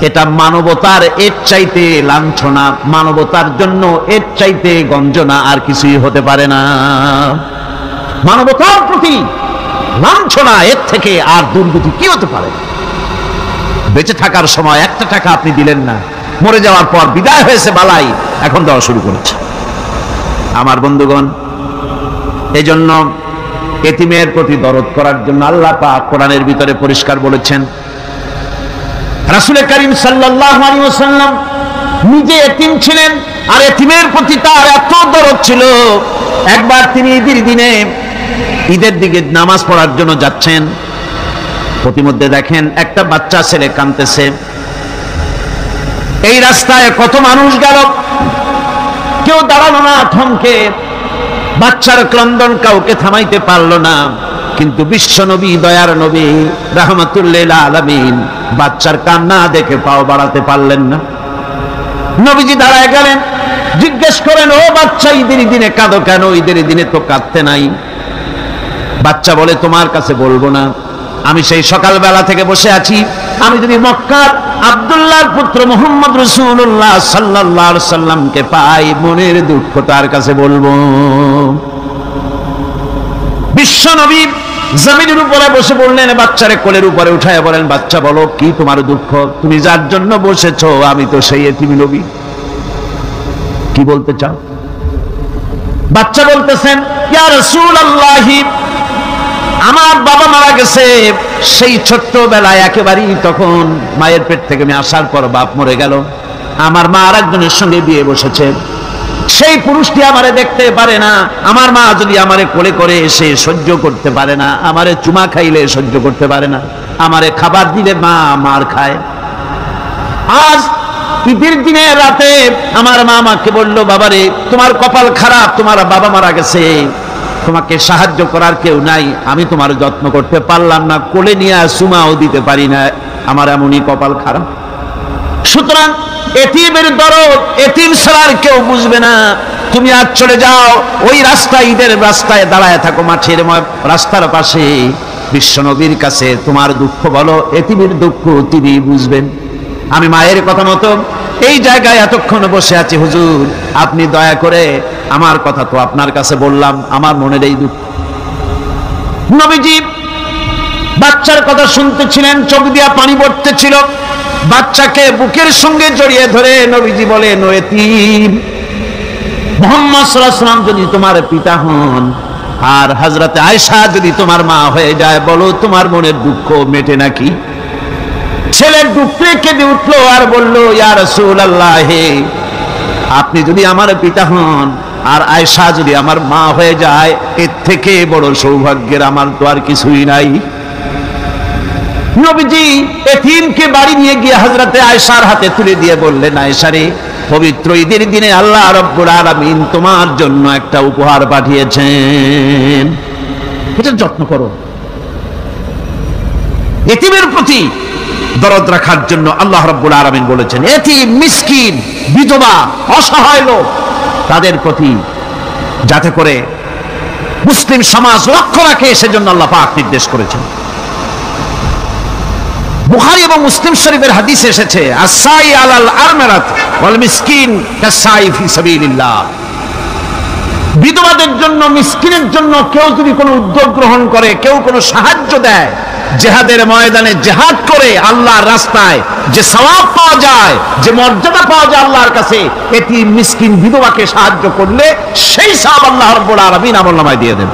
এটা মানবতার এর চাইতে লাঞ্ছনা, মানবতার জন্য এর চাইতে গঞ্জনা আর কিছুই হতে পারে না। মানবতার প্রতি লাঞ্ছনা, এর থেকে আর দুর্গতি কি হতে পারে? বেঁচে থাকার সময় 1টা টাকা আপনি দিলেন না, মরে যাওয়ার পর বিদায় হয়েছে বালাই, এখন দেওয়া শুরু করেছে। আমার বন্ধুগণ, এই জন্য এতিমের প্রতি দরদ করার জন্য আল্লাহ পাক কোরআনের ভিতরে পরিষ্কার বলেছেন। রাসূল করিম সাল্লাল্লাহু আলাইহি ওয়াসাল্লাম নিজে এতিম ছিলেন, আর এতিমের প্রতি তার এত দরদ ছিল। একবার তিনি ঈদের দিকে নামাজ পড়ার জন্য যাচ্ছেন, প্রতিমধ্যে দেখেন একটা বাচ্চা ছেলে কাঁদতেছে। এই রাস্তায় কত মানুষ গেল, কেউ দাঁড়ালো না, থমকে। বাচ্চার ক্রন্দন কাউকে থামাইতে পারলো না। কিন্তু বিশ্ব নবী, দয়ার নবী, রাহমাতুল লিল আলামিন বাচ্চার কান্না দেখে পাও বাড়াতে পারলেন না। নবীজি দাঁড়ায় গেলেন, জিজ্ঞেস করেন, ও বাচ্চা, ঈদের দিনে কাঁদো কেন? ঈদের দিনে তো কাঁদতে নাই। বাচ্চা বলে, তোমার কাছে বলবো না, আমি সেই সকালবেলা থেকে বসে আছি। আমি যদি মক্কার আব্দুল্লাহর পুত্র মুহাম্মদ রাসূলুল্লাহ সাল্লাল্লাহু আলাইহি সাল্লামকে পাই, মনের দুঃখ তার কাছে বলবো। বিশ্ব নবী জমিনের উপরে বসে বললেন, বাচ্চারে কোলের উপরে উঠায় বলেন, বাচ্চা বলো কি তোমার দুঃখ? তুমি যার জন্য বসেছো আমি তো সেই এতিম নবী, কি বলতে চাও? বাচ্চা বলতেছেন, ইয়া রাসূলুল্লাহ, আমার বাবা মারা গেছে সেই ছোট্টবেলায়, একেবারেই তখন মায়ের পেট থেকে আমি আসার পর বাপ মরে গেল। আমার মা আরেকজনের সঙ্গে বিয়ে বসেছে, সেই পুরুষটি আমারে দেখতে পারে না। আমার মা যদি আমারে কোলে করে এসে সহ্য করতে পারে না, আমারে চুমা খাইলে সহ্য করতে পারে না, আমারে খাবার দিলে মা মার খায়। আজ ঈদের দিনে রাতে আমার মা আমাকে বলল, বাবারে তোমার কপাল খারাপ, তোমার বাবা মারা গেছে, তোমাকে সাহায্য করার কেউ নাই, আমি তোমার যত্ন করতে পারলাম না, কোলে নিয়ে চুমাও দিতে পারি না, আমার এমনই কপাল খারাপ। সুতরাং এতিমের দরদ এতিম ছাড়া কেউ বুঝবে না। তুমি আজ চলে যাও, ওই রাস্তায়, ঈদের রাস্তায় দাঁড়ায় থাকো, মাঠের রাস্তার পাশে, বিশ্বনবীর কাছে তোমার দুঃখ বলো, এতিমের দুঃখ তিনি বুঝবেন। আমি মায়ের কথা মতো এই জায়গায় এতক্ষণ বসে আছি, হুজুর আপনি দয়া করে, আমার কথা তো আপনার কাছে বললাম, আমার মনের এই দুঃখ। নবীজি বাচ্চার কথা শুনতেছিলেন, চোখ দিয়া পানি পড়তেছিল। বাচ্চাকে বুকের সঙ্গে জড়িয়ে ধরে নবীজি বলেন, ও এতিম, মুহাম্মদ সাল্লাল্লাহু আলাইহি ওয়াসাল্লাম যদি তোমার পিতা হন আর হযরতে আয়েশা যদি তোমার মা হয়ে যায়, বলো তোমার মনের দুঃখ মেটে নাকি? ছেলের দুঃখে কেঁদে উঠলো আর বলল, ইয়া রাসূলুল্লাহ, আপনি যদি আমার পিতা হন আর আয়েশা যদি আমার মা হয়ে যায়, এর থেকে বড় সৌভাগ্যের আমার তো আর কিছুই নাই। নবীজি এতিমকে বাড়ি নিয়ে গিয়ে হযরতে আয়েশার হাতে তুলে দিয়ে বললেন, আয়েশা রে, পবিত্র ঈদের দিনে আল্লাহ রাব্বুল আলামিন তোমার জন্য একটা উপহার পাঠিয়েছেন, এটার যত্ন করো। এতিমের প্রতি দরদ রাখার জন্য আল্লাহ রাব্বুল আলামিন বলেছেন, এতিম, মিসকিন, বিধবা, অসহায় লোক, তাদের প্রতি যাতে করে মুসলিম সমাজ লক্ষ্য রাখে, সেজন্য আল্লাহ পাক নির্দেশ করেছেন। বুখারী এবং মুসলিম শরীফের হাদিসে এসেছে, আস-সাই আলাল আরমারাত ওয়াল মিসকিন কাস-সাই ফি সাবিলিল্লাহ। বিধবাদের জন্য, মিসকিনের জন্য কেউ যদি কোনো উদ্যোগ গ্রহণ করে, কেউ কোনো সাহায্য দেয়, জিহাদের ময়দানে জিহাদ করে আল্লাহর রাস্তায় যে সওয়াব পাওয়া যায়, যে মর্যাদা পাওয়া যায় আল্লাহর কাছে, এতিম, মিসকিন, বিধবাকে সাহায্য করলে সেই সওয়াব আল্লাহ রাব্বুল আলামিন আমলনামায় দিয়ে দেন।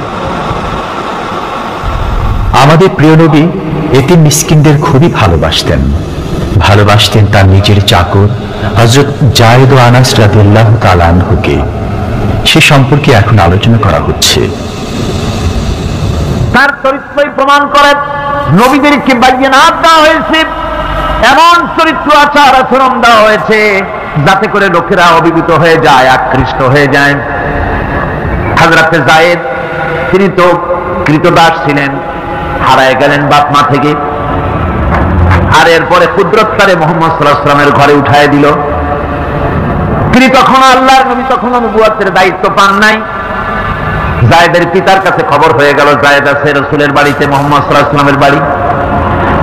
আমাদের প্রিয় নবী এতিম মিসকিনদের খুবই ভালোবাসতেন তার নিজের চাকর হযরত যায়েদ ও আনাস রাদিয়াল্লাহু তাআলা আনহুকে। সে সম্পর্কে এখন আলোচনা করা হচ্ছে। তার চরিত্রই প্রমাণ করে নবীদেরকে বায়নাত দেওয়া হয়েছে, এমন চরিত্র আচার আচরণ দেওয়া হয়েছে যাতে করে লোকেরা অভিভূত হয়ে যায়, আকৃষ্ট হয়ে যায়। হযরতে যায়েদ, তিনি তো কৃতদাস ছিলেন, হারায় গেলেন বাপ মা থেকে, আর এরপরে কুদরতকারে মুহাম্মদ সাল্লাল্লাহু আলাইহি ওয়াসাল্লামের ঘরে উঠায় দিল। তিনি তখন আল্লাহর নবী, তখন নবুয়তের দায়িত্ব পান নাই। যায়েদের পিতার কাছে খবর হয়ে গেল, যায়েদ আছে রাসূলের বাড়িতে, মুহাম্মদ সাল্লাল্লাহু আলাইহি ওয়াসাল্লামের বাড়ি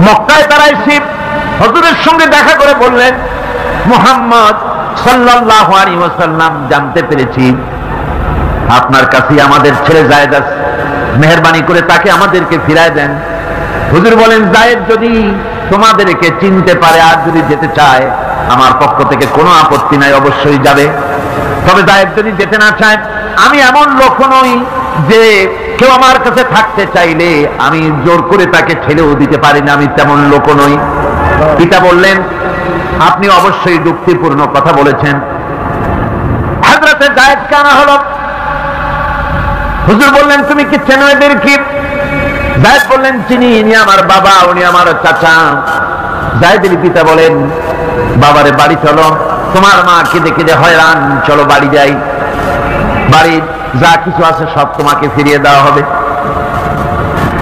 মক্কায়। তারা এসে হুজুরের সঙ্গে দেখা করে বললেন, মুহাম্মদ সাল্লাল্লাহু আলাইহি ওয়াসাল্লাম, জানতে পেরেছি আপনার কাছে আমাদের ছেলে যায়েদ আছে, মেহেরবানি করে তাকে আমাদেরকে ফিরায় দেন। হুজুর বলেন, যায়েদ যদি তোমাদেরকে চিনতে পারে আর যদি যেতে চায়, আমার পক্ষ থেকে কোনো আপত্তি নাই, অবশ্যই যাবে। তবে যায়েদ যদি যেতে না চায়, আমি এমন লোক নই যে কেউ আমার কাছে থাকতে চাইলে আমি জোর করে তাকে ঠেলেও দিতে পারি না, আমি তেমন লোক নই। পিতা বললেন, আপনি অবশ্যই যুক্তিপূর্ণ কথা বলেছেন। হযরতে যায়েদকে আনা হলো। হুজুর বললেন, তুমি কি চেনো এদেরকে? যায়েদ বললেন, চিনি, ইনি আমার বাবা, উনি আমার চাচা। যায়েদের পিতা বলেন, বাবারে বাড়ি চলো, তোমার মা কেঁদে কেঁদে হয়রান, চলো বাড়ি যাই, বাড়ির যা কিছু আছে সব তোমাকে ফিরিয়ে দেওয়া হবে।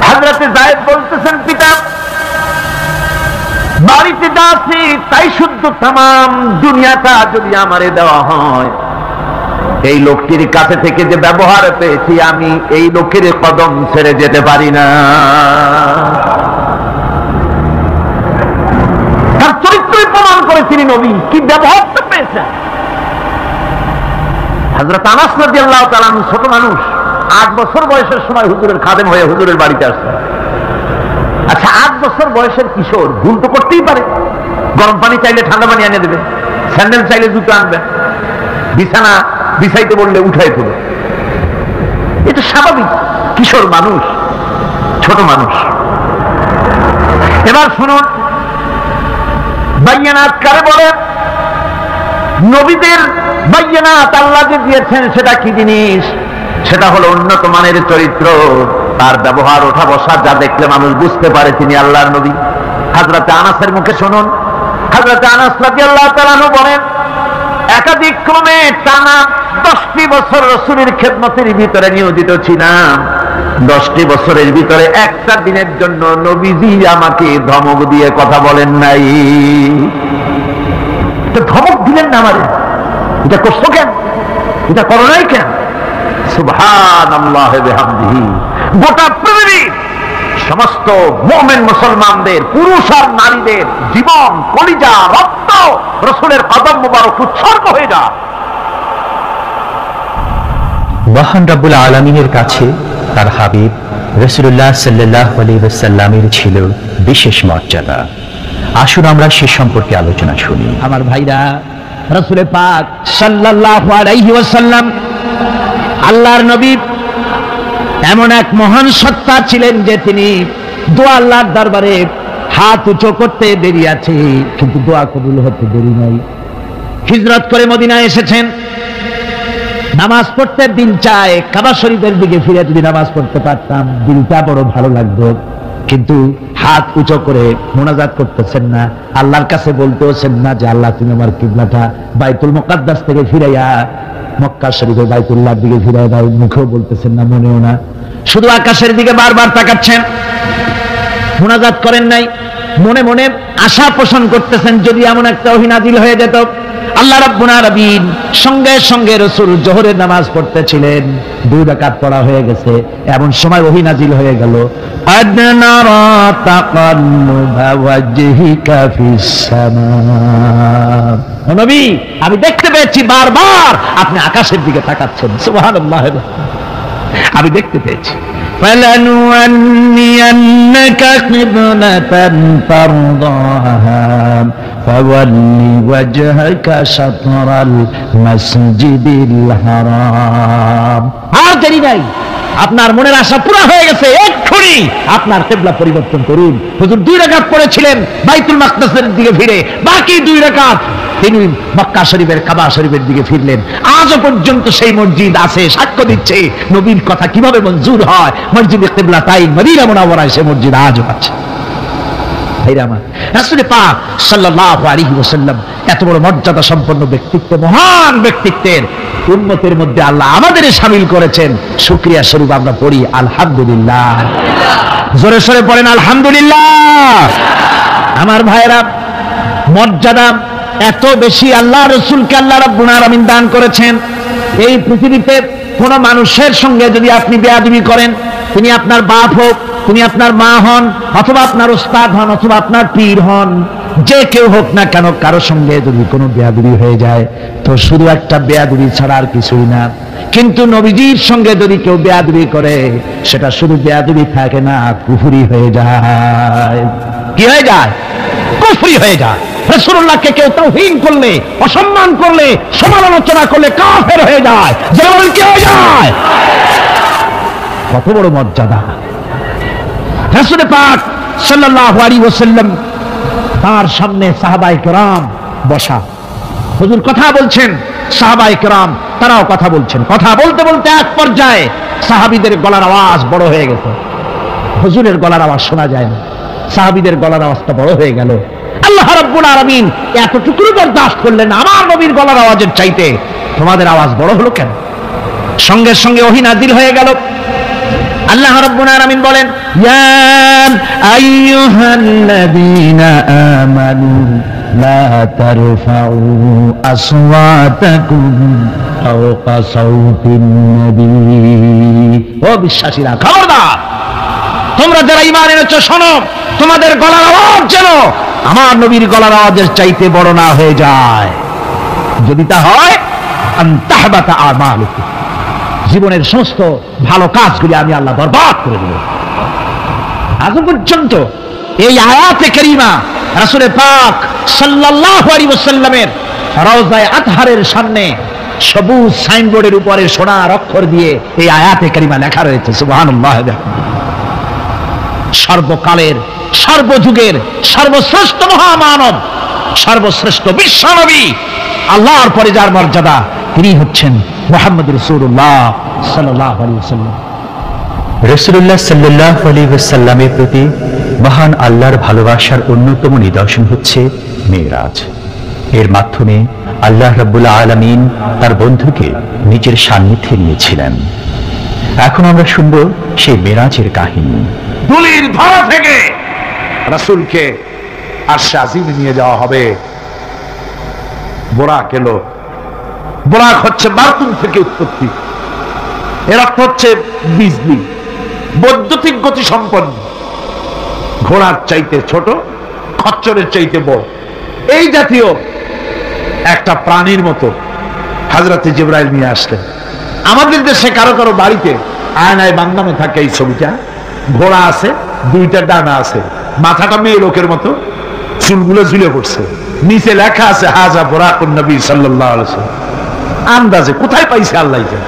হযরতে যায়েদ বলতেছেন, পিতা, বাড়িতে যা আছে তাই শুদ্ধ, তামাম দুনিয়াটা যদি আমারে দেওয়া হয়, এই লোকটির কাছে থেকে যে ব্যবহার পেয়েছি, আমি এই লোকের কদম ছেড়ে যেতে পারি না। তার চরিত্রই প্রমাণ করে তিনি নবী, কি ব্যবহারটা পেয়েছেন। হযরত আনাস রাদিয়াল্লাহু তাআলা ছোট মানুষ, 8 বছর বয়সের সময় হুজুরের খাদেম হয়ে হুজুরের বাড়িতে আসছেন। আচ্ছা, 8 বছর বয়সের কিশোর ভুল তো করতেই পারে, গরম পানি চাইলে ঠান্ডা পানি এনে দেবে, স্যান্ডেল চাইলে জুতো আনবে, বিছানা বিছাইতে বললে উঠাই দেবে, এটা স্বাভাবিক। কিশোর মানুষ, ছোট মানুষ। এবার শুনুন, বাইয়ানাত কারে বলে? নবীদের বাইয়ানাত আল্লাহ যে দিয়েছেন সেটা কি জিনিস? সেটা হলো উন্নত মানের চরিত্র, তার ব্যবহার, ওঠা বসা যা দেখলে মানুষ বুঝতে পারে তিনি আল্লাহর নবী। হযরতে আনাসের মুখে শুনুন, হযরতে আনাস রাদিয়াল্লাহু তাআলা আনহু বলেন, একাধিক ক্রমে টানা 10টি বছর রাসূলের খেদমতের ভিতরে নিয়োজিত ছিলাম। 10টি বছরের ভিতরে একটা দিনের জন্য নবীজি আমাকে ধমক দিয়ে কথা বলেন নাই। ধমক দিলেন না আমারে, এটা করছো কেন, এটা করো নাই কেন? সুবহানাল্লাহ বিহামদিহি। গোটা পৃথিবী সমস্ত মুমিন মুসলমানদের, পুরুষ আর নারীদের জীবন, কলিজা, রক্ত রাসূলের কদম মোবারক উৎসর্গ হয়ে যায়। মহান রব্বুল আলামিনের কাছে তার হাবিব রাসূলুল্লাহ সাল্লাল্লাহু আলাইহি ওয়াসাল্লামের ছিল বিশেষ মর্যাদা। আসুন আমরা সে সম্পর্কে আলোচনা শুনি। আমার ভাইরা, রাসূল পাক সাল্লাল্লাহু আলাইহি ওয়াসাল্লাম আল্লাহর নবী এমন এক মহান সত্তা ছিলেন যে তিনি দোয়া আল্লাহর দরবারে হাত উঁচু করতে দেরি আছে, কিন্তু দোয়া কবুল হতে দেরি নাই। হিজরত করে মদিনায় এসেছেন, নামাজ পড়তে দিল চায়, কাবা শরীফের দিকে ফিরে যদি নামাজ পড়তে পারতাম দিলটা বড় ভালো লাগতো, কিন্তু হাত উঁচু করে মোনাজাত করতেছেন না, আল্লাহর কাছে বলতেছেন না যে আল্লাহ তুমি আমার কিবলাটা বাইতুল মুকাদ্দাস থেকে ফিরাইয়া মক্কা শরীফে বাইতুল্লাহর দিকে ফিরাইয়া দাও, মুখেও বলতেছেন না, মনেও না, শুধু আকাশের দিকে বারবার তাকাচ্ছেন, মোনাজাত করেন নাই, মনে মনে আশা পোষণ করতেছেন যদি এমন একটা ওহী নাযিল হয়ে যেত। আল্লাহ রাব্বুল আলামিন সঙ্গে সঙ্গে রাসূল যোহরের নামাজ পড়তেছিলেন, 2 রাকাত পড়া হয়ে গেছে, এমন সময় ওহী নাযিল হয়ে গেল, আদনারা তাকাল্লুবা ওয়াজহিকা ফিস সামা। ও নবী, আমি দেখতে পেয়েছি বারবার আপনি আকাশের দিকে তাকাচ্ছেন। সুবহানাল্লাহ, আমি দেখতে পেয়েছি। فَلَنُوَلِّيَنَّكَ قِبْلَةً تَرْضَاهَا فَوَلِّ وَجْهَكَ شَطْرَ الْمَسْجِدِ الْحَرَامِ। আর দেরি নাই, আপনার মনের আশা পুরো হয়ে গেছে, এক্ষুনি আপনার কিবলা পরিবর্তন করুন। হুজুর 2 রাকাত পড়েছিলেন বাইতুল মাকদাসের দিকে ফিরে, বাকি 2 রাকাত তিনি মক্কা শরীফের কাবা শরীফের দিকে ফিরলেন। আজও পর্যন্ত সেই মসজিদ আছে, সাক্ষ্য দিচ্ছে নবীর কথা কিভাবে মঞ্জুর হয়। মসজিদে কিবলাতাইন মদিনা মুনাওয়ারায় সেই মসজিদ আজও আছে। ভাইরা আমার, রাসূল পাক সাল্লাল্লাহু আলাইহি ওয়াসাল্লাম এত বড় মর্যাদা সম্পন্ন ব্যক্তিত্ব, মহান ব্যক্তিত্বের উম্মতের মধ্যে আল্লাহ আমাদের শামিল করেছেন। শুকরিয়া স্বরূপ আমরা পড়ি আলহামদুলিল্লাহ। জোরে সোরে পড়েন আলহামদুলিল্লাহ। আমার ভাইরা, মর্যাদা এত বেশি আল্লাহ রাসূলকে আল্লাহ রাব্বুল আলামিন দান করেছেন। এই পৃথিবীতে কোন মানুষের সঙ্গে যদি আপনি বেয়াদবি করেন, তিনি আপনার বাপ হোক, তিনি আপনার মা হন, অথবা আপনার উস্তাদ হন, অথবা আপনার পীর হন, যে কেউ হোক না কেন, কারো সঙ্গে যদি কোনো বেয়াদবি হয়ে যায় তো শুধু একটা বেয়াদবি ছাড়া আর কিছুই না। কিন্তু নবীজির সঙ্গে যদি কেউ বেয়াদবি করে, সেটা শুধু বেয়াদবি থাকে না, কুফরি হয়ে যায়। কি হয়ে যায়? কুফরি হয়ে যায়। রাসূলুল্লাহকে কেউ তাওহীন করলে, অসম্মান করলে, সমালোচনা করলে কাফের হয়ে যায়। যেমন কি হয়ে যায়? কত বড় মর্যাদা! রাসূল পাক সাল্লাল্লাহু আলাইহি ওয়াসাল্লাম, তার সামনে সাহাবায়ে কেরাম বসা, হুজুর কথা বলছেন, সাহাবায়ে কেরাম তারাও কথা বলছেন। কথা বলতে বলতে এক পর্যায়ে সাহাবীদের গলার আওয়াজ বড় হয়ে গেছে, হুজুরের গলার আওয়াজ শোনা যায় না, সাহাবীদের গলার আওয়াজটা বড় হয়ে গেল। আল্লাহ রাব্বুল আলামিন এতটুকু বরদাস্ত করলেন, আমার নবীর গলার আওয়াজের চাইতে তোমাদের আওয়াজ বড় হলো কেন? সঙ্গে সঙ্গে ওহী নাযিল হয়ে গেল। আল্লাহ রাব্বুল আলামিন বলেন, ইয়া আইয়ুহাল্লাযীনা আমানু লা তারফাউ আসওয়াতাকুম ফাওকা সাওতিন নবী। ও বিশ্বাসীরা, খবরদার, তোমরা যারা ঈমান এনেছো শোনো, তোমাদের গলার আওয়াজ যেন আমার নবীর গলার আওয়াজের চাইতে বড় না হয়ে যায়। যদি তা হয়, আনতাহবাতা আমালুকুম, জীবনের সমস্ত ভালো কাজগুলি আমি আল্লাহ বরবাদ করে দেব। আজ পর্যন্ত এই আয়াতে কারিমা রাসূল পাক সাল্লাল্লাহু আলাইহি ওয়াসাল্লামের রওজায়ে আতহারের সামনে সবুজ সাইনবোর্ডের উপরে সোনার অক্ষর দিয়ে এই আয়াতে কারিমা লেখা রয়েছে। সুবহানাল্লাহ। সর্বকালের, সর্বযুগের সর্বশ্রেষ্ঠ মহামানব, সর্বশ্রেষ্ঠ বিশ্বনবী, আল্লাহর পরে যার মর্যাদা, তিনি হচ্ছেন মুহাম্মদ রাসূলুল্লাহ সাল্লাল্লাহু আলাইহি ওয়াসাল্লাম। রাসূলুল্লাহ সাল্লাল্লাহু আলাইহি ওয়াসাল্লামের প্রতি মহান আল্লাহর ভালোবাসার অন্যতম নিদর্শন হচ্ছে মেরাজ। এর মাধ্যমে আল্লাহ রাব্বুল আলামিন তার বন্ধুকে নিজের সান্নিধ্যে নিয়েছিলেন। এখন আমরা শুনব সেই মেরাজের কাহিনী। ধুলির ধরা থেকে রাসূলকে আরশে আজিমে নিয়ে যাওয়া হবে। বোরাক এলো। বোরাক হচ্ছে বারকুন থেকে উৎপত্তি, এর অর্থ হচ্ছে বিজলি, বৈদ্যুতিক গতি সম্পন্ন, ঘোড়ার চাইতে ছোট, খচ্চরের চাইতে বড়, এই জাতীয় একটা প্রাণীর মতো হযরত জিবরাইল নিয়ে আসলেন। আমাদের দেশে কারো কারো বাড়িতে আয়নায় বাঁধানো থাকে এই ছবিটা। ঘোড়া আছে, 2টা ডানা আছে, মাথাটা মেয়ে লোকের মতো, চুলগুলো ঝুলে পড়ছে, নিচে লেখা আছে হাজা বুরাকুন নবী সাল্লাল্লাহু আলাইহি ওয়াসাল্লাম। আন্দাজে কোথায় পাইছে আল্লাহ জানে,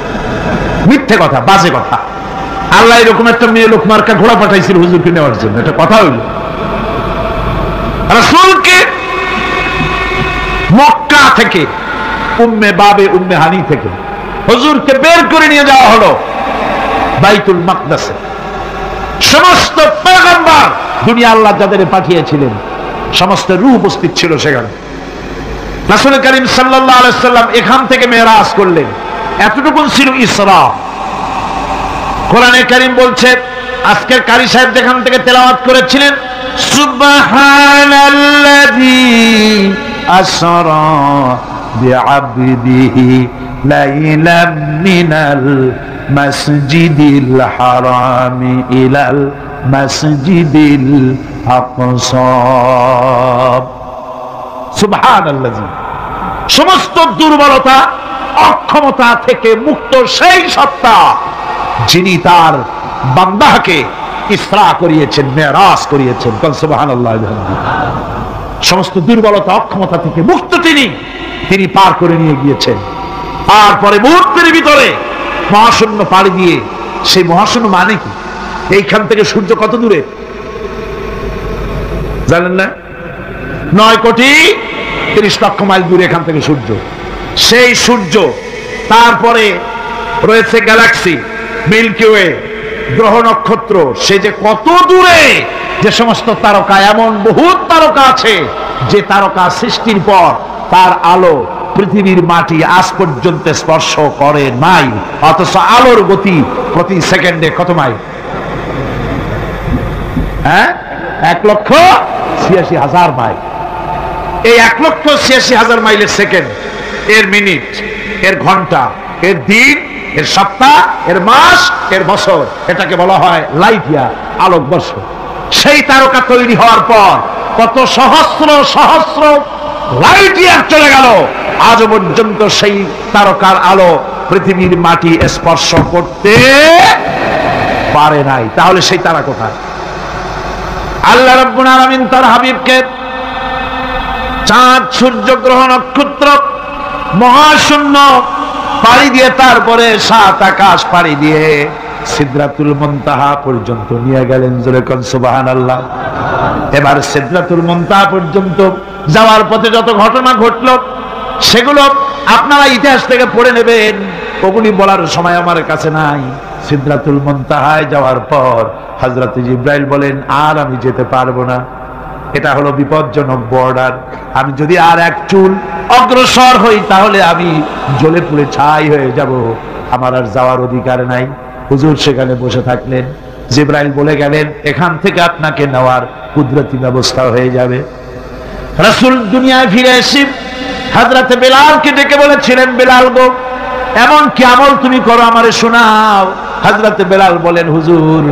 মিথ্যে কথা, বাজে কথা। আল্লাহ এরকম একটা মেয়ে লোক মার্কা ঘোড়া পাঠাইছিল হুজুরকে নেওয়ার জন্য, এটা কথা হইল? রাসূলকে মক্কা থেকে উম্মে বাবে উম্মে হানি থেকে হুজুরকে বের করে নিয়ে যাওয়া হলো বাইতুল মাকদাসে। সমস্ত পয়গম্বর দুনিয়া আল্লাহ যাদের পাঠিয়েছিলেন সমস্ত রূহ উপস্থিত ছিল সেখানে। রাসূল করিম সাল্লাল্লাহু আলাইহি সাল্লাম এখান থেকে মেরাজ করলেন, এতটুকু ছিল ইসরা। কোরআনে কারীম বলছে, আজকের কারি সাহেব যেখান থেকে তেলাওয়াত করেছিলেন, সুবহানাল্লাযী আসরা বিআবদিহি লাইলাম মিনাল মাসজিদিল হারামি ইলাল মাসজিদিল আকসা। সুবহানাল্লাযী, সমস্ত দুর্বলতা অক্ষমতা থেকে মুক্ত সেই সত্তা যিনি তার বান্দাকে ইসরা করিয়েছেন, মেরাজ করিয়েছেন। সুবহানাল্লাহ। সমস্ত দুর্বলতা অক্ষমতা থেকে মুক্ত তিনি পার করে নিয়ে গিয়েছেন। আর পরে মুহূর্তের ভিতরে মহাশূন্য পাড়ি দিয়ে, সেই মহাশূন্য মানে কি? এইখান থেকে সূর্য কত দূরে জানেন না? 9,30,00,000 মাইল দূরে এখান থেকে সূর্য। সেই সূর্য, তারপরে রয়েছে গ্যালাক্সি, মিল্কি ওয়ে, গ্রহ নক্ষত্র, সে যে কত দূরে, যে সমস্ত তারকা, এমন বহুত তারকা আছে যে তারকা সৃষ্টির পর তার আলো পৃথিবীর মাটি আজ পর্যন্ত স্পর্শ করে নাই, অথচ আলোর গতি প্রতি সেকেন্ডে কত মাইল? 1,86,000 মাইল। এই 1,86,000 মাইলের সেকেন্ড, এর মিনিট, এর ঘন্টা, এর দিন, এর সপ্তাহ, এর মাস, এর বছর, এটাকে বলা হয় লাইট ইয়ার, আলোকবর্ষ। সেই তারকা তৈরি হওয়ার পর কত সহস্র সহস্র লাইট ইয়ার চলে গেল, আজ পর্যন্ত সেই তারকার আলো পৃথিবীর মাটি স্পর্শ করতে পারে নাই। তাহলে সেই তারা কোথায়? আল্লাহ রাব্বুল আলামিন তার হাবিবকে চাঁদ, সূর্য, গ্রহ, নক্ষত্র, মহাশূন্য পাড়ি দিয়ে, তারপরে 7 আকাশ পাড়ি দিয়ে সিদরাতুল মুনতাহা পর্যন্ত নিয়ে গেলেন। জোরে কোন সুবহানাল্লাহ। এবার সিদরাতুল মুনতাহা পর্যন্ত যাওয়ার পথে যত ঘটনা ঘটলো সেগুলো আপনারা ইতিহাস থেকে পড়ে নেবেন, ওগুলি বলার সময় আমার কাছে নাই। সিদরাতুল মুনতাহায় যাওয়ার পর হযরত জিবরাইল বলেন, আর আমি যেতে পারবো না, এটা হলো বিপজ্জনক বর্ডার। আমি যদি আর এক চুল অগ্রসর হই তাহলে আমি জ্বলে পুড়ে ছাই হয়ে যাব, আমার আর যাওয়ার অধিকার নাই। হুজুর সেখানে বসে থাকলেন। জিবরাইল বলে গেলেন, এখান থেকে আপনাকে নেওয়ার কুদরতি ব্যবস্থা হয়ে যাবে। রাসূল দুনিয়ায় ফিরে এসে হযরত বেলালকে ডেকে বলেছিলেন, বেলাল গো, এমন কি আমল তুমি করো আমারে শোনাও। হযরত বেলাল বলেন, হুজুর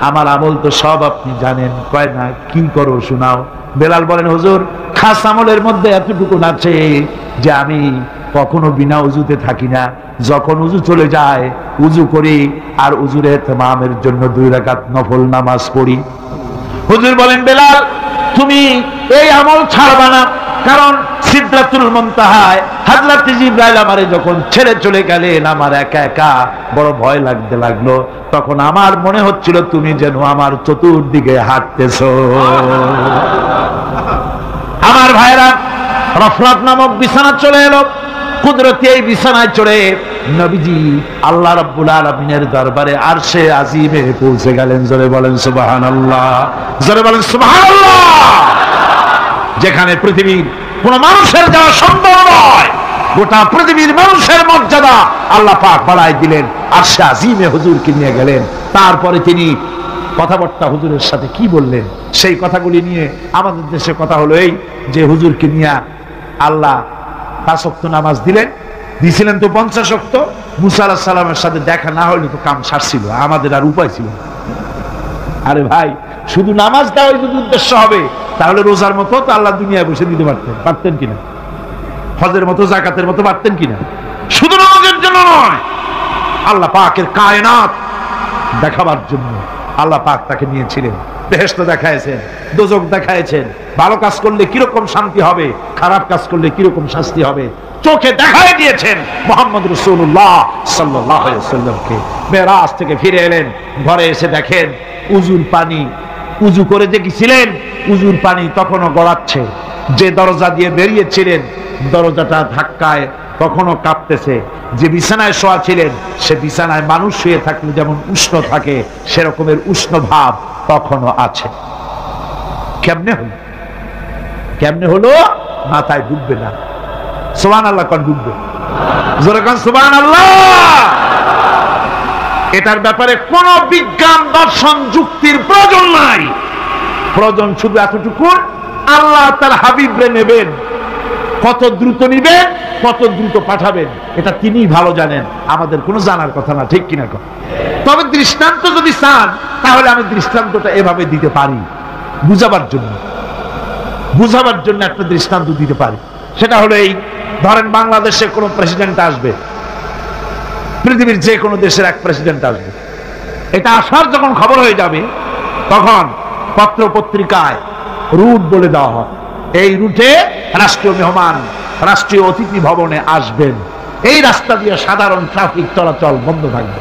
আমার আমল তো সব আপনি জানেন। কয় না, কি করো শোনাও। বেলাল বলেন, হুজুর খাস আমলের মধ্যে এতটুকু আছে যে আমি কখনো বিনা উজুতে থাকি না, যখন উজু চলে যায় উজু করি, আর উজুর ইহতিমামের জন্য 2 রাকাত নফল নামাজ পড়ি। হুজুর বলেন, বেলাল তুমি এই আমল ছাড়বা না, কারণ সিদরাতুল মুনতাহায় হযরত জিবরাইল আমারে যখন ছেড়ে চলে গেলেন, আমার একা একা বড় ভয় লাগতে লাগলো। তখন আমার মনে হচ্ছিল তুমি যেন আমার চতুর্দিকে হাঁটতেছো। আমার ভাইরা, রফরাত নামক বিছানা চলে এলো। কুদরতি এই বিছানায় চড়ে নবীজি আল্লাহ রাব্বুল আলামিনের দরবারে আরশে আজিমে পৌঁছে গেলেন। জোরে বলেন সুবহানাল্লাহ, জোরে বলেন সুবহানাল্লাহ। যেখানে পৃথিবীর কোন মানুষের যাওয়া সম্ভব নয়, গোটা পৃথিবীর মানুষের মর্যাদা আল্লাহ পাক বাড়ায় দিলেন, আরশে আজিমে হুজুরকে নিয়ে গেলেন। তারপরে তিনি কথাবার্তা হুজুরের সাথে কি বললেন, সেই কথাগুলি নিয়ে আমাদের দেশে কথা হলো এই যে হুজুরকে নিয়ে আল্লাহ 5 ওয়াক্ত নামাজ দিয়েছিলেন তো 50 ওয়াক্ত। মুসা আলাইহিস সালামের সাথে দেখা না হলে তো কাম সারছিল, আমাদের আর উপায় ছিল না। আরে ভাই, শুধু নামাজ দেওয়াই যদি উদ্দেশ্য হবে তাহলে রোজার মতো তো আল্লাহ দুনিয়ায় বসে দিতে পারতেন কিনা, হজের মতো যাকাতের মতো পারতেন কিনা। শুধু নামাজের জন্য নয়, আল্লাহ পাকের কায়নাত দেখাবার জন্য আল্লাহ পাক তাকে নিয়েছিলেন, বেহেশত দেখাইছেন, দোজখ দেখাইছেন, ভালো কাজ করলে কিরকম শান্তি হবে, খারাপ কাজ করলে কিরকম শাস্তি হবে চোখে দেখাই দিয়েছেন মুহাম্মদ রাসূলুল্লাহ সাল্লাল্লাহু আলাইহি ওয়াসাল্লামকে। মেরাজ থেকে ফিরে এলেন, ঘরে এসে দেখেন উজুর পানি, উজু করে যে গেছিলেন উজুর পানি তখনও গড়াচ্ছে। যে দরজা দিয়ে বেরিয়েছিলেন দরজাটা ধাক্কায় তখনও কাঁপতেছে। যে বিছানায় শোয়া ছিলেন সে বিছানায় মানুষ শুয়ে থাকলে যেমন উষ্ণ থাকে সেরকমের উষ্ণ ভাব তখনও আছে। কেমনে হলো? কেমনে হলো? মাথায় ঢুকবে না। সুবহানাল্লাহ কোন ঢুকবে? জোরে কোন সুবহানাল্লাহ। এটার ব্যাপারে কোন বিজ্ঞান দর্শন যুক্তির প্রয়োজন নাই। প্রয়োজন শুধু এতটুকু, আল্লাহ তার হাবিবরে নেবেন, কত দ্রুত নিবেন, কত দ্রুত পাঠাবেন এটা তিনিই ভালো জানেন, আমাদের কোনো জানার কথা না, ঠিক কিনা? তবে দৃষ্টান্ত যদি চান তাহলে আমি দৃষ্টান্তটা এভাবে দিতে পারি, বুঝাবার জন্য একটা দৃষ্টান্ত দিতে পারি। সেটা হলো এই, ধরেন বাংলাদেশে কোনো প্রেসিডেন্ট আসবে, পৃথিবীর যে কোনো দেশের এক প্রেসিডেন্ট আসবে, এটা আসার যখন খবর হয়ে যাবে তখন পত্র পত্রিকায় রুট বলে দেওয়া হয়, এই রুটে রাষ্ট্রীয় মেহমান রাষ্ট্রীয় অতিথি ভবনে আসবেন, এই রাস্তা দিয়ে সাধারণ ট্রাফিক চলাচল বন্ধ থাকবে।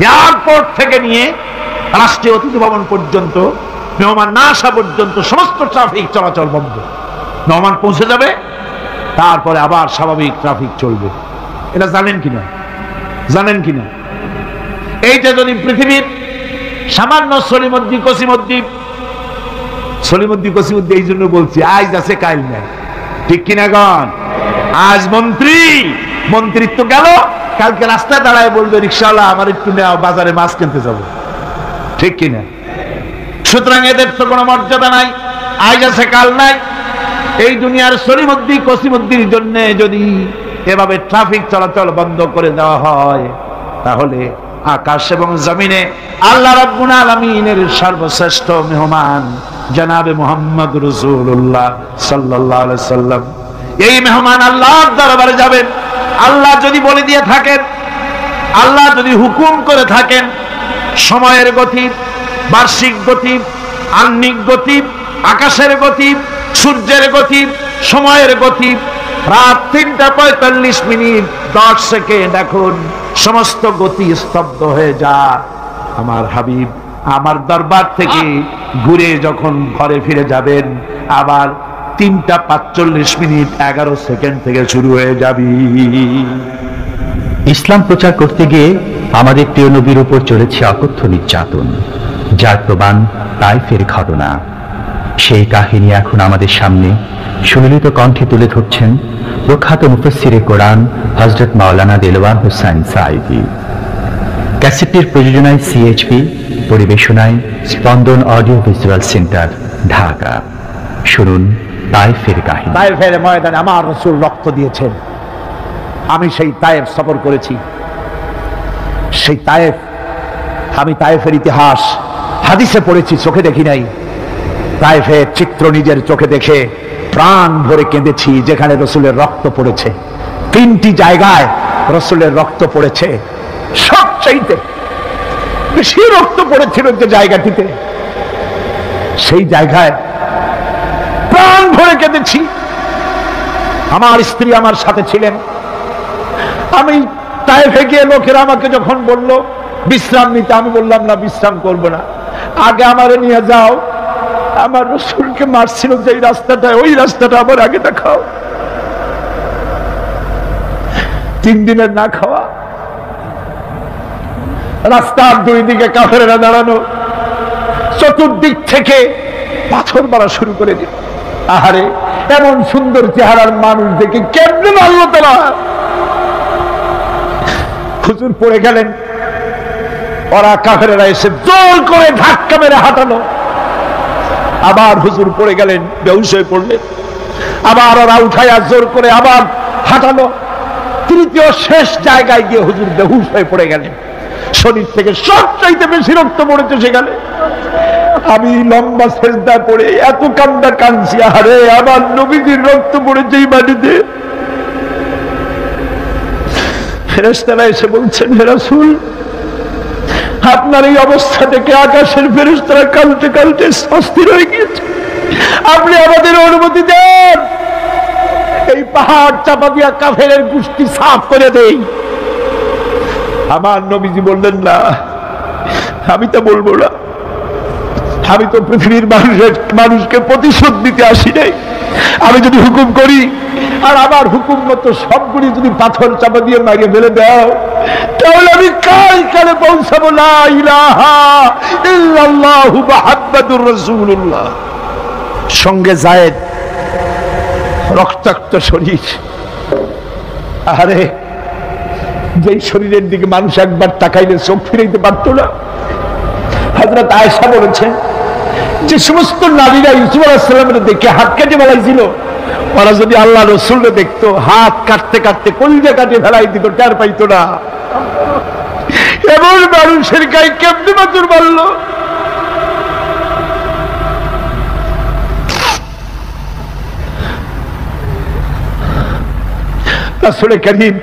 এয়ারপোর্ট থেকে নিয়ে রাষ্ট্রীয় অতিথি ভবন পর্যন্ত মেহমান না আসা পর্যন্ত সমস্ত ট্রাফিক চলাচল বন্ধ। মেহমান পৌঁছে যাবে, তারপরে আবার স্বাভাবিক ট্রাফিক চলবে। এটা জানেন কিনা? জানেন কিনা? এইটা যদি পৃথিবীর সামান্য সলিমুদ্দিন কসিমুদ্দিন এই জন্য বলছি, আজ আছে কাল নাই, ঠিক কিনা গণ? আজ মন্ত্রিত্ব গেল, কালকে রাস্তায় দাঁড়ায় বলবে রিকশাওয়ালা আমার একটু নেওয়া, বাজারে মাছ কিনতে যাবো, ঠিক কিনা? সুতরাং এদের তো কোনো মর্যাদা নাই, আজ আছে কাল নাই। এই দুনিয়ার সলিমুদ্দিন কসিমুদ্দিনের জন্য যদি এভাবে ট্রাফিক চলাচল বন্ধ করে দেওয়া হয় তাহলে আকাশ এবং জমিনে আল্লাহ রাব্বুল আলামিনের সর্বশ্রেষ্ঠ মেহমান জনাবে মুহাম্মদ রাসূলুল্লাহ সাল্লাল্লাহু আলাইহি সাল্লাম, এই মেহমান আল্লাহর দরবারে যাবেন। আল্লাহ যদি বলে দিয়ে থাকেন, আল্লাহ যদি হুকুম করে থাকেন, সময়ের গতি, বার্ষিক গতি, আহ্নিক গতি, আকাশের গতি, সূর্যের গতি, সময়ের গতি, রাত 3:45 10 এখন সমস্ত গতি স্তব্ধ হয়ে যা, আমার হাবিব আমার দরবার থেকে ঘুরে যখন ঘরে ফিরে যাবেন আবার 3:45 11 থেকে শুরু হয়ে যাবি। ইসলাম প্রচার করতে গিয়ে আমাদের প্রিয় নবীর উপর চলেছে অকথ্য নির্যাতন, যার প্রমাণ তাইফের ঘটনা। সেই কাহিনী এখন আমাদের সামনে সুললিত কণ্ঠে তুলে ধরছেন প্রখ্যাত মুফাসসিরে কোরআন হযরত মাওলানা দেলওয়ার হোসাইন সাঈদী। ক্যাসেটটির প্রযোজনায় সিএইচপি, পরিবেশনায় স্পন্দন অডিও ভিজুয়াল সেন্টার, ঢাকা। শুনুন তাইফের কাহিনী। তাইফের ময়দানে আমার রাসূল রক্ত দিয়েছেন। আমি সেই তায়েফ সফর করেছি। সেই তায়েফ, আমি তায়েফের ইতিহাস হাদিসে পড়েছি, চোখে দেখি নাই। তায়েফের চিত্র নিজের চোখে দেখে প্রাণ ভরে কেঁদেছি, যেখানে রাসূলের রক্ত পড়েছে। 3টি জায়গায় রাসূলের রক্ত পড়েছে, সবচাইতে বেশি রক্ত পড়েছিল যে জায়গাটিতে, সেই জায়গায় প্রাণ ভরে কেঁদেছি। আমার স্ত্রী আমার সাথে ছিলেন। আমি তায়েফে গিয়ে লোকেরা আমাকে যখন বলল বিশ্রাম নিতে, আমি বললাম না, বিশ্রাম করব না, আগে আমারে নিয়ে যাও। আমার রাসূলকে মারছিল যে রাস্তাটা, ওই রাস্তাটা আবার আগে দেখাও। 3 দিনের না খাওয়া, রাস্তার 2 দিকে কাফেরেরা দাঁড়ানো, চতুর্দিক থেকে পাথর মারা শুরু করে দিল। আহারে, এমন সুন্দর চেহারার মানুষ দেখে কেমনে মারলো তারা। হুজুর পড়ে গেলেন, ওরা কাফেরেরা এসে জোর করে ধাক্কা মেরে হাঁটালো। আবার হুজুর পড়ে গেলেন, বেহুশ হয়ে পড়লেন। আবার ওরা উঠাইয়া জোর করে আবার হাঁটালো। তৃতীয় শেষ জায়গায় গিয়ে হুজুর বেহুশ হয়ে পড়ে গেলেন। শরীর থেকে সবচাইতে বেশি রক্ত পড়েছে সেখানে। আমি লম্বা সেজদায় পড়ে এত কান্না কাঁদছি, আরে আমার নবীজির রক্ত পড়েছে এই মাটিতে। ফেরেশতারা এসে বলছেন, হে রাসূল, আপনার এই অবস্থা থেকে আকাশের ফেরেশতারা কাঁদতে কাঁদতে অস্থির হয়ে গিয়েছে। আপনি আমাদের অনুমতি দেন, এই পাহাড় চাপা দিয়া কাফেরের গোষ্ঠী সাফ করে দেই। আমার নবীজি বললেন, না, আমি তো বলবো না, আমি তো পৃথিবীর মানুষকে প্রতিশোধ দিতে আসি নাই। আমি যদি হুকুম করি আর আমার হুকুম মতো সবগুলি যদি পাথর চাপা দিয়ে মারিয়ে ফেলে দাও, তাহলে আমি কাল কালে পৌঁছাবো লা ইলাহা ইল্লাল্লাহু মুহাম্মাদুর রাসূলুল্লাহ। সঙ্গে যায়েদ, রক্তাক্ত শরীর। আরে যেই শরীরের দিকে মানুষ একবার তাকাইলে চোখ ফিরাইতে পারতো না। হযরত আয়েশা বলেছেন, যে সমস্ত নারীরা ইউসুফ আলাইহিস সালামের দেখে হাত কেটে ফেলাইছিল, ওরা যদি আল্লাহ রসুলকে দেখতো, হাত কাটতে কাটতে কলিজা কাটে ফেলাই দিত, টের পাইতো না। এমন মানুষের গায়ে কেমনে পাথর মারল? রাসূল কারীম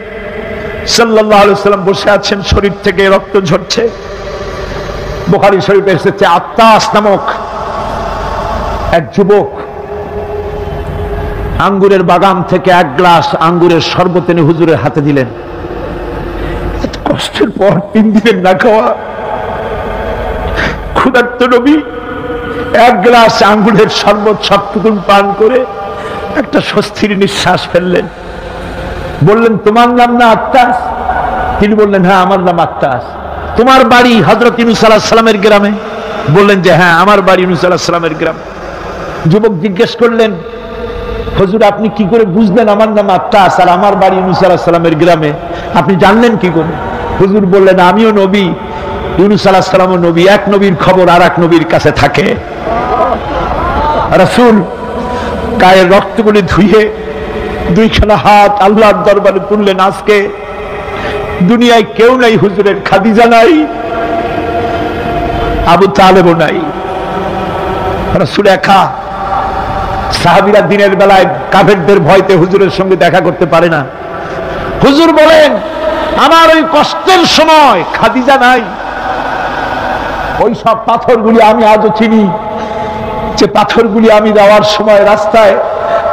সাল্লাল্লাহু আলাইহি ওয়াসাল্লাম বসে আছেন, শরীর থেকে রক্ত ঝরছে। বুখারী শরীফে এসেছে, আত্তাস নামক এক যুবক আঙ্গুরের বাগান থেকে এক গ্লাস আঙ্গুরের শরবত এনে হুজুরের হাতে দিলেন। এত কষ্টের পর 3 দিনের না খাওয়া ক্ষুধার্ত নবী এক গ্লাস আঙ্গুরের শরবত সবটুকু পান করে একটা স্বস্তির নিঃশ্বাস ফেললেন। বললেন, তোমার নাম না আত্তাস? তিনি বললেন, হ্যাঁ, আমার নাম আত্তাস। তোমার বাড়ি হযরত ইউনূস আলাইহিস সালামের গ্রামে? বললেন যে হ্যাঁ, আমার বাড়ি ইউনূস আলাইহিস সালামের গ্রামে। যুবক জিজ্ঞেস করলেন, হুজুর, আপনি কি করে বুঝলেন আমার নাম আত্তাস আর আমার বাড়ি ইউনূস আলাইহিস সালামের গ্রামে? আপনি জানলেন কি করে? হুজুর বললেন, আমিও নবী, ইউনূস আলাইহিস সালামও নবী, এক নবীর খবর আর এক নবীর কাছে থাকে। রাসূল গায়ের রক্তগুলি ধুয়ে দুইখানা হাত আল্লাহর দরবারে তুললেন। আজকে দুনিয়ায় কেউ নাই হুজুরের, খাদিজা নাই, আবু তালেবও নাই, রাসূল একা। সাহাবীরা দিনের বেলায় কাফেরদের ভয়তে হুজুরের সঙ্গে দেখা করতে পারে না। হুজুর বলেন, আমার ওই কষ্টের সময় খাদিজা নাই। ওই সব পাথরগুলি আমি আজও চিনি, যে পাথরগুলি আমি যাওয়ার সময় রাস্তায়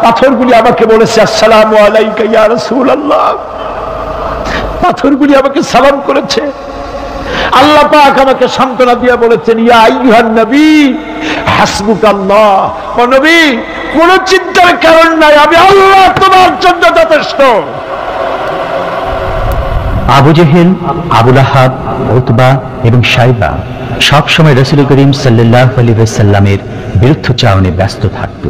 পাথরগুলি আমাকে বলেছে, আসসালামু আলাইকা ইয়া রাসূলুল্লাহ। পাথরগুলি আমাকে সালাম করেছে। আল্লাহ পাক আমাকে সান্ত্বনা দিয়ে বলেছেন, ইয়া আইয়ুহান নবী হাসবুকাল্লাহ। ও নবী, কোন চিন্তার কারণ নাই, আমি আল্লাহ তোমার জন্য যথেষ্ট। আবু জেহেল, আবু লাহাব, উতবা এবং শাইবা সবসময় রাসূল করিম সাল্লাল্লাহু আলাইহি ওয়াসাল্লামের বিরুদ্ধচারণে ব্যস্ত থাকত।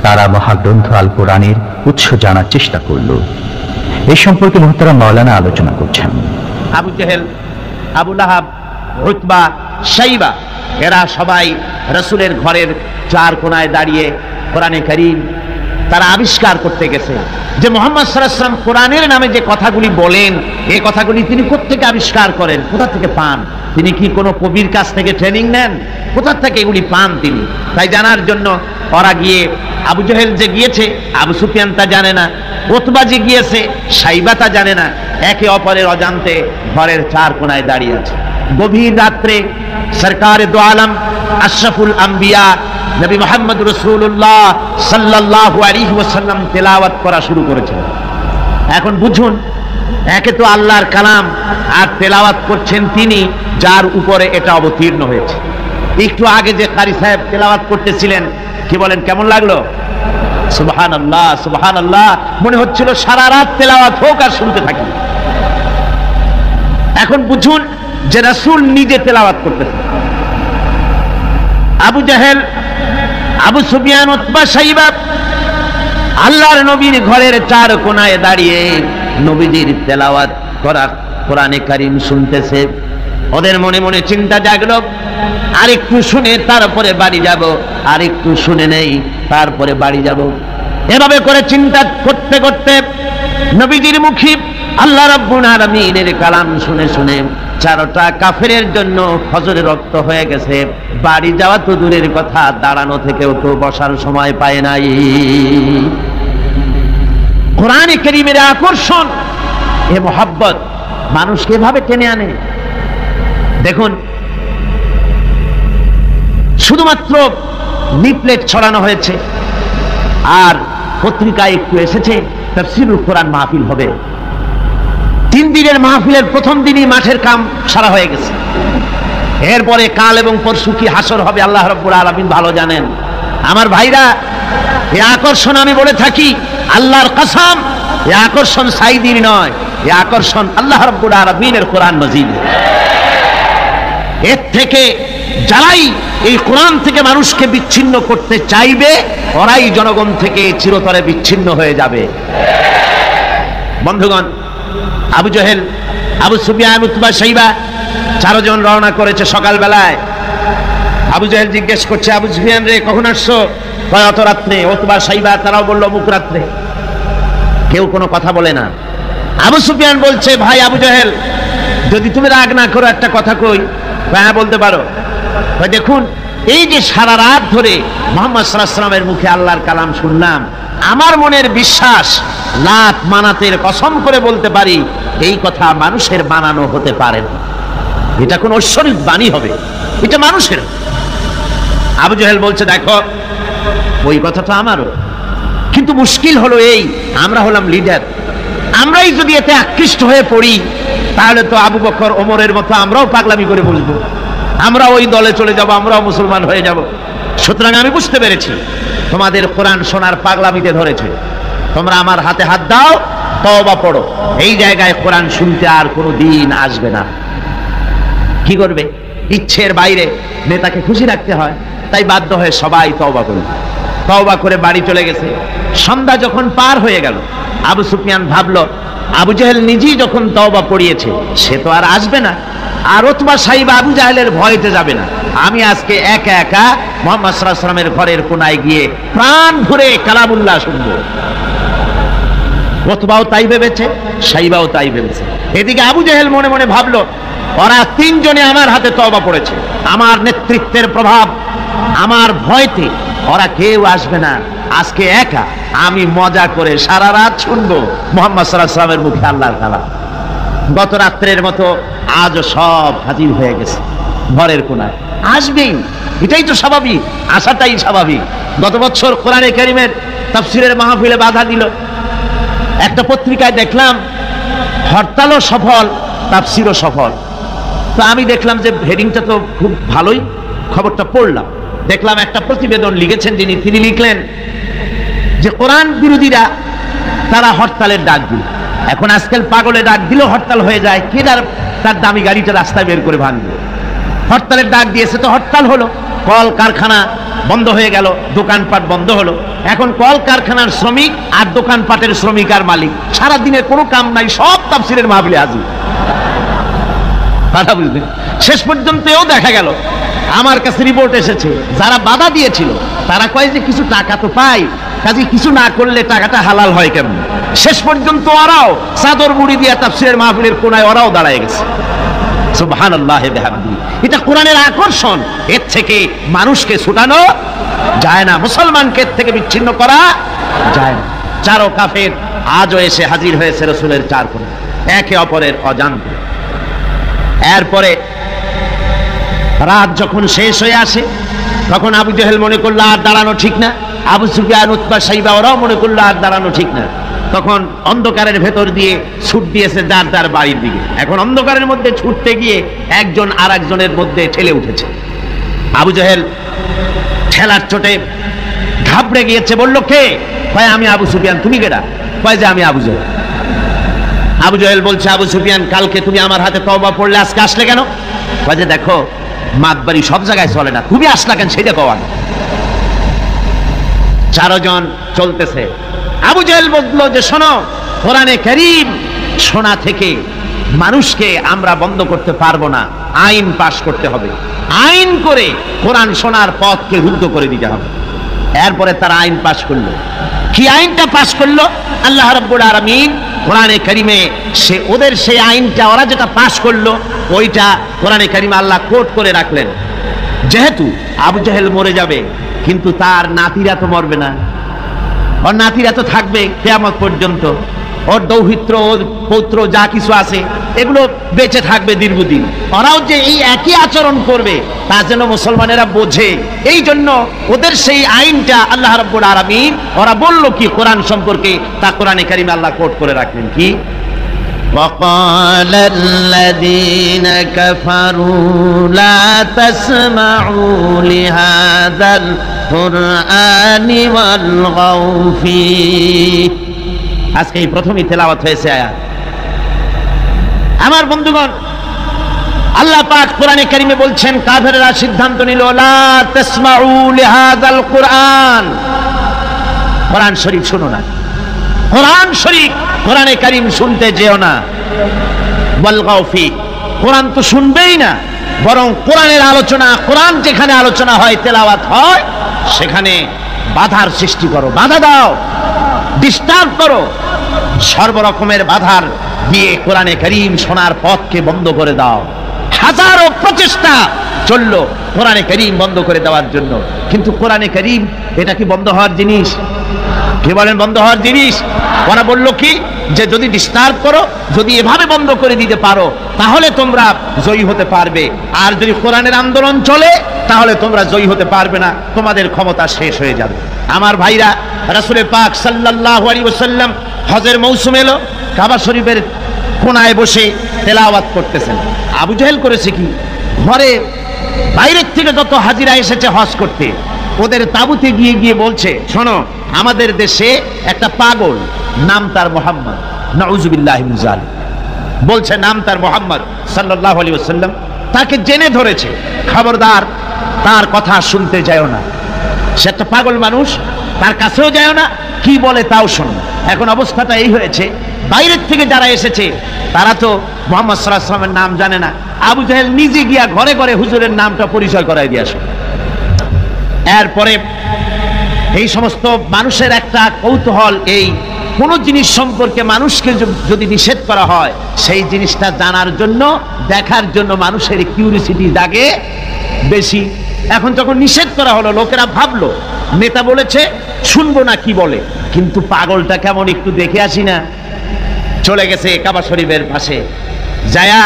তারা মহাগ্রন্থ আল কোরআনের উৎস জানার চেষ্টা করল। এই সম্পর্কে মুহতারাম মাওলানা আলোচনা করছেন। আবু জেহেল, আবু লাহাব, উতবা, শাইবা এরা সবাই রাসূলের ঘরের চার কোনায় দাঁড়িয়ে কোরআনে কারীম তারা আবিষ্কার করতে গেছে যে মুহাম্মদ সাল্লাল্লাহু আলাইহি ওয়াসাল্লাম কোরআনের নামে যে কথাগুলি বলেন, এই কথাগুলি তিনি কোত্থেকে আবিষ্কার করেন, কোথা থেকে পান? তিনি কি কোনো কবির কাছ থেকে ট্রেনিং নেন? কোথা থেকে এগুলি পান তিনি? তাই জানার জন্য ওরা গিয়ে, আবু জেহেল যে গিয়েছে, আবু সুফিয়ান তা জানে না, উতবা যে গিয়েছে, শাইবা তা জানে না, একে অপরের অজান্তে ঘরের চার কোনায় দাঁড়িয়ে আছে। গভীর রাত্রে সরকারে দো আলম আশরাফুল আম্বিয়া নবী মুহাম্মদ রাসূলুল্লাহ সাল্লাল্লাহু আলাইহি ওয়াসাল্লাম তেলাওয়াত করা শুরু করেছেন। এখন বুঝুন, একে তো আল্লাহর কালাম আর তেলাওয়াত করছেন তিনি, যার উপরে এটা অবতীর্ণ হয়েছে। একটু আগে যে কারি সাহেব তেলাওয়াত করতেছিলেন, কি বলেন, কেমন লাগলো? সুবহানাল্লাহ, সুবহানাল্লাহ, মনে হচ্ছিল সারা রাত তেলাওয়াত হোক আর শুনতে থাকি। এখন বুঝুন যে রাসূল নিজে তেলাওয়াত করতেছেন। আবু জেহেল, আবু সুফিয়ান, উতবা, শাইবা আল্লাহর নবীর ঘরের চার কোনায় দাঁড়িয়ে নবীজির তেলাওয়াত করা কোরআনে কারীম শুনতেছে। ওদের মনে মনে চিন্তা জাগলো, আরেকটু শুনে তারপরে বাড়ি যাব, আরেকটু শুনে নেই তারপরে বাড়ি যাব। এভাবে করে চিন্তা করতে করতে নবীজির মুখে আল্লাহ রাব্বুল আলামিনের কালাম শুনে শুনে চারটা কাফেরের জন্য ফজরে রক্ত হয়ে গেছে। বাড়ি যাওয়া তো দূরের কথা, দাঁড়ানো থেকেও তো বসার সময় পায় নাই। কোরআনে কারীমের আকর্ষণ, এ মোহাব্বত মানুষকে এভাবে টেনে আনে। দেখুন, শুধুমাত্র লিফলেট ছড়ানো হয়েছে, আর পত্রিকায় একটু এসেছে তাফসীরুল কোরআন মাহফিল হবে। 3 দিনের মাহফিলের প্রথম দিনই মাঠের কাম সারা হয়ে গেছে। এরপরে কাল এবং পরশু কি হাসর হবে আল্লাহ রাব্বুল আলামিন ভালো জানেন। আমার ভাইরা, এই আকর্ষণ আমি বলে থাকি, আল্লাহর কসম, এই আকর্ষণ সাইদির নয়, এই আকর্ষণ আল্লাহ রাব্বুল আলামিনের কোরআন মাজিদ। এর থেকে যারাই এই কোরআন থেকে মানুষকে বিচ্ছিন্ন করতে চাইবে, ওরাই জনগণ থেকে চিরতরে বিচ্ছিন্ন হয়ে যাবে। বন্ধুগণ, আবু জহেল, আবু সুফিয়ান, উতবা, শাইবা 4 জন রওনা করেছে সকালবেলায়। আবু জহেল জিজ্ঞেস করছে, আবু সুফিয়ান রে কখন আসছো? অত রাত্রে। উতবা, শাইবা তারাও বলল মুখ রাত্রে। কেউ কোনো কথা বলে না। আবু সুফিয়ান বলছে, ভাই আবু জহেল, যদি তুমি রাগ না করো একটা কথা কই। হ্যাঁ বলতে পারো। দেখুন, এই যে সারা রাত ধরে মুহাম্মদ সাল্লাল্লাহু আলাইহি ওয়াসাল্লামের মুখে আল্লাহর কালাম শুনলাম, আমার মনের বিশ্বাস, লাত মানাতের কসম করে বলতে পারি, এই কথা মানুষের বানানো হতে পারে না। এটা কোন ঐশ্বরিক বাণী হবে, এটা মানুষের। আবু জহেল বলছে, দেখো ওই কথা তো আমারও, কিন্তু মুশকিল হলো এই, আমরা হলাম লিডার, আমরাই যদি এতে আকৃষ্ট হয়ে পড়ি, তাহলে তো আবু বকর, ওমরের মতো আমরাও পাগলামি করে বলবো, আমরা ওই দলে চলে যাব, আমরাও মুসলমান হয়ে যাব। সুতরাং আমি বুঝতে পেরেছি তোমাদের কোরআন শোনার পাগলামিতে ধরেছে, তোমরা আমার হাতে হাত দাও, তওবা পড়ো। এই জায়গায় কোরআন শুনতে আর কোনো দিন আসবে না। কি করবে? ইচ্ছের বাইরে নেতাকে খুশি রাখতে হয়, তাই বাধ্য হয়ে সবাই তওবা করল। তওবা করে বাড়ি চলে গেছে। সন্ধ্যা যখন পার হয়ে গেল, আবু সুফিয়ান ভাবলো, আবু জেহেল নিজেই যখন তওবা পড়িয়েছে, সে তো আর আসবে না, আর উতবা, শাইবা, আবু জাহেলের ভয়তে যাবে না। আমি আজকে একা একা মুহাম্মদ সাল্লাল্লাহু আলাইহি ওয়াসাল্লামের ঘরের কোনায় গিয়ে প্রাণ ভরে কালামুল্লাহ শুনবো। উতবাও তাই ভেবেছে, শাইবাও তাই ভেবেছে। এদিকে আবু জেহেল মনে মনে ভাবলো, ওরা 3 জনে আমার হাতে তওবা পড়েছে, আমার নেতৃত্বের প্রভাব, আমার ভয়তে ওরা কেউ আসবে না। আজকে একা আমি মজা করে সারা রাত শুনবো মুহাম্মদ সাল্লাল্লাহু আলাইহি ওয়াসাল্লামের মুখে আল্লাহর কালাম। গত রাত্রের মতো আজও সব হাজির হয়ে গেছে ঘরের কোনায়। আসবেই, এটাই তো স্বাভাবিক, আসাটাই স্বাভাবিক। গত বছর কোরআনে কারীমের তাফসীরের মাহফিলে বাধা দিল। একটা পত্রিকায় দেখলাম হরতালও সফল, তাফসীরও সফল। তো আমি দেখলাম যে হেডিংটা তো খুব ভালোই, খবরটা পড়লাম, দেখলাম একটা প্রতিবেদন লিখেছেন যিনি, তিনি লিখলেন যে কোরআন বিরোধীরা তারা হরতালের ডাক দিল। এখন আজকাল পাগলে ডাক দিলেও হরতাল হয়ে যায়, কে তার দামি গাড়িটা রাস্তায় বের করে ভাঙবে। হরতালের ডাক দিয়েছে তো হরতাল হলো, কল কারখানা বন্ধ হয়ে গেল, দোকানপাট বন্ধ হলো। এখন কল কারখানার শ্রমিক আর দোকানপাটের শ্রমিক আর মালিক, সারা দিনের কোনো কাম নাই, সব তাফসীরের মাহফিলে হাজির। কথা বুঝলেন? শেষ পর্যন্ত এও দেখা গেল, আমার কাছে রিপোর্ট এসেছে, যারা বাধা দিয়েছিল তারা কয় যে কিছু টাকা তো পাই, কাজে কিছু না করলে টাকাটা হালাল হয় কেমন। শেষ পর্যন্ত ওরাও চাদর মুড়ি দিয়ে তাফসীরের মাহফিলের কোনায় ওরাও দাঁড়ায় গেছে। সুবহানাল্লাহ বিহামদিহি। এটা কোরআনের আকর্ষণ, এর থেকে মানুষকে ছুটানো যায় না, মুসলমানকে এর থেকে বিচ্ছিন্ন করা যায় না। 4 কাফের আজও এসে হাজির হয়েছে রাসূলের 4 কোণে, একে অপরের অজান্তে। এরপরে রাত যখন শেষ হয়ে আসে, তখন আবু জেহেল মনে করলো আর দাঁড়ানো ঠিক না, আবু সুফিয়ান, উতবা, শাইবা ওরাও মনে করলো আর দাঁড়ানো ঠিক না। তখন অন্ধকারের ভেতর দিয়ে ছুট দিয়েছে যার যার বাড়ির দিকে। এখন অন্ধকারের মধ্যে ছুটতে গিয়ে একজন আর একজনের মধ্যে ঠেলে উঠেছে। আবু জেহেল ঠেলার চোটে ঘাবড়ে গিয়েছে। বললো কে? কয় আমি আবু সুফিয়ান। তুমি কেডা? কয় যে আমি আবু জেহেল। আবু জেহেল বলছে, আবু সুফিয়ান, কালকে তুমি আমার হাতে তওবা পড়লে, আজকে আসলে কেন? কয় যে দেখো, মাতবাড়ি সব জায়গায় চলে না, তুমি আসলা কেন সেটা কওয়া। 4 জন চলতেছে। আবু জেহেল বলল যে শোনো, কোরআনে কারীম শোনা থেকে মানুষকে আমরা বন্ধ করতে পারবো না, আইন পাশ করতে হবে, আইন করে কোরআন শোনার পথকে রুদ্ধ করে দিতে হবে। এরপরে তারা আইন পাশ করলো। কি আইনটা পাশ করলো? আল্লাহ রাব্বুল আলামিন কোরআনে কারীমে ওদের সেই আইনটা, ওরা যেটা পাশ করলো, ওইটা কোরআনে কারীমে আল্লাহ কোট করে রাখলেন। যেহেতু আবু জেহেল মরে যাবে, কিন্তু তার নাতিরা তো মরবে না, ওর নাতিরা তো থাকবে কিয়ামত পর্যন্ত। ওর দৌহিত্র, ওর পৌত্র যা কিছু আছে এগুলো বেঁচে থাকবে দীর্ঘদিন। ওরাও যে এই একই আচরণ করবে তা যেন মুসলমানেরা বোঝে, এই জন্য ওদের সেই আইনটা আল্লাহ রাব্বুল আলামিন ওরা বলল কি কোরআন সম্পর্কে, তা কোরআনে কারিমে আল্লাহ কোট করে রাখলেন কি, وقال الذين كفروا لا تسمعوا لهذا القرآن والغوا فيه। আজকে এই প্রথমই তেলাওয়াত হয়েছে আয়াত। আমার বন্ধুগণ, আল্লাহ পাক কোরআনে কারিমে বলছেন কাফেররা সিদ্ধান্ত নিল লা তাসমাউ লিহাযাল কুরআন, কোরআন শরীফ শুনো না, কোরআন শরীফ কোরআনে কারিম শুনতে যেও না, ওয়ালগাউ ফি, কোরআন তো শুনবেই না, বরং কোরআনের আলোচনা, কোরআন যেখানে আলোচনা হয় তেলাওয়াত হয় সেখানে বাধার সৃষ্টি করো, বাধা দাও, ডিস্টার্ব করো, সর্বরকমের বাধার দিয়ে কোরআনে কারীম শোনার পথকে বন্ধ করে দাও। হাজারো প্রচেষ্টা চললো কোরআনে কারীম বন্ধ করে দেওয়ার জন্য, কিন্তু কোরআনে কারীম এটা কি বন্ধ হওয়ার জিনিস? কে বলেন বন্ধ হওয়ার জিনিস? ওরা বললো কি যে যদি ডিস্টার্ব করো, যদি এভাবে বন্ধ করে দিতে পারো তাহলে তোমরা জয়ী হতে পারবে, আর যদি কোরআনের আন্দোলন চলে তাহলে তোমরা জয়ী হতে পারবে না, তোমাদের ক্ষমতা শেষ হয়ে যাবে। আমার ভাইরা, রাসূল পাক সাল্লাল্লাহু আলাইহি ওয়াসাল্লাম হজের মৌসুম এলো, কাবা শরীফের কোনায় বসে তেলাওয়াত করতেছেন। আবু জাহেল করেছে কি, ঘরে বাইরের থেকে যত হাজিরা এসেছে হজ করতে ওদের তাঁবুতে গিয়ে গিয়ে বলছে, শোনো আমাদের দেশে একটা পাগল, নাম তার মুহাম্মদ, নাউযুবিল্লাহি মিন যালিক, বলছে নাম তার মুহাম্মদ সাল্লাল্লাহু আলাইহি ওয়াসাল্লাম, তাকে জেনে ধরেছে, খবরদার তার কথা শুনতে যাও না, সে একটা পাগল মানুষ, তার কাছেও যাও না, কি বলে তাও শোনো। এখন অবস্থাটা এই হয়েছে, বাইরের থেকে যারা এসেছে তারা তো মুহাম্মদ সাল্লাল্লাহু আলাইহি ওয়াসাল্লামের নাম জানে না, আবু জাহেল নিজে গিয়া ঘরে ঘরে হুজুরের নামটা পরিচয় করায় দিয়ে আসে। এরপরে এই সমস্ত মানুষের একটা কৌতূহল, এই কোন জিনিস সম্পর্কে মানুষকে যদি নিষেধ করা হয় সেই জিনিসটা জানার জন্য, দেখার জন্য মানুষের কিউরিসিটি জাগে বেশি। এখন যখন নিষেধ করা হলো, লোকেরা ভাবলো নেতা বলেছে শুনবো না কি বলে, কিন্তু পাগলটা কেমন একটু দেখে আসি না, চলে গেছে কাবা শরীফের পাশে, যায়া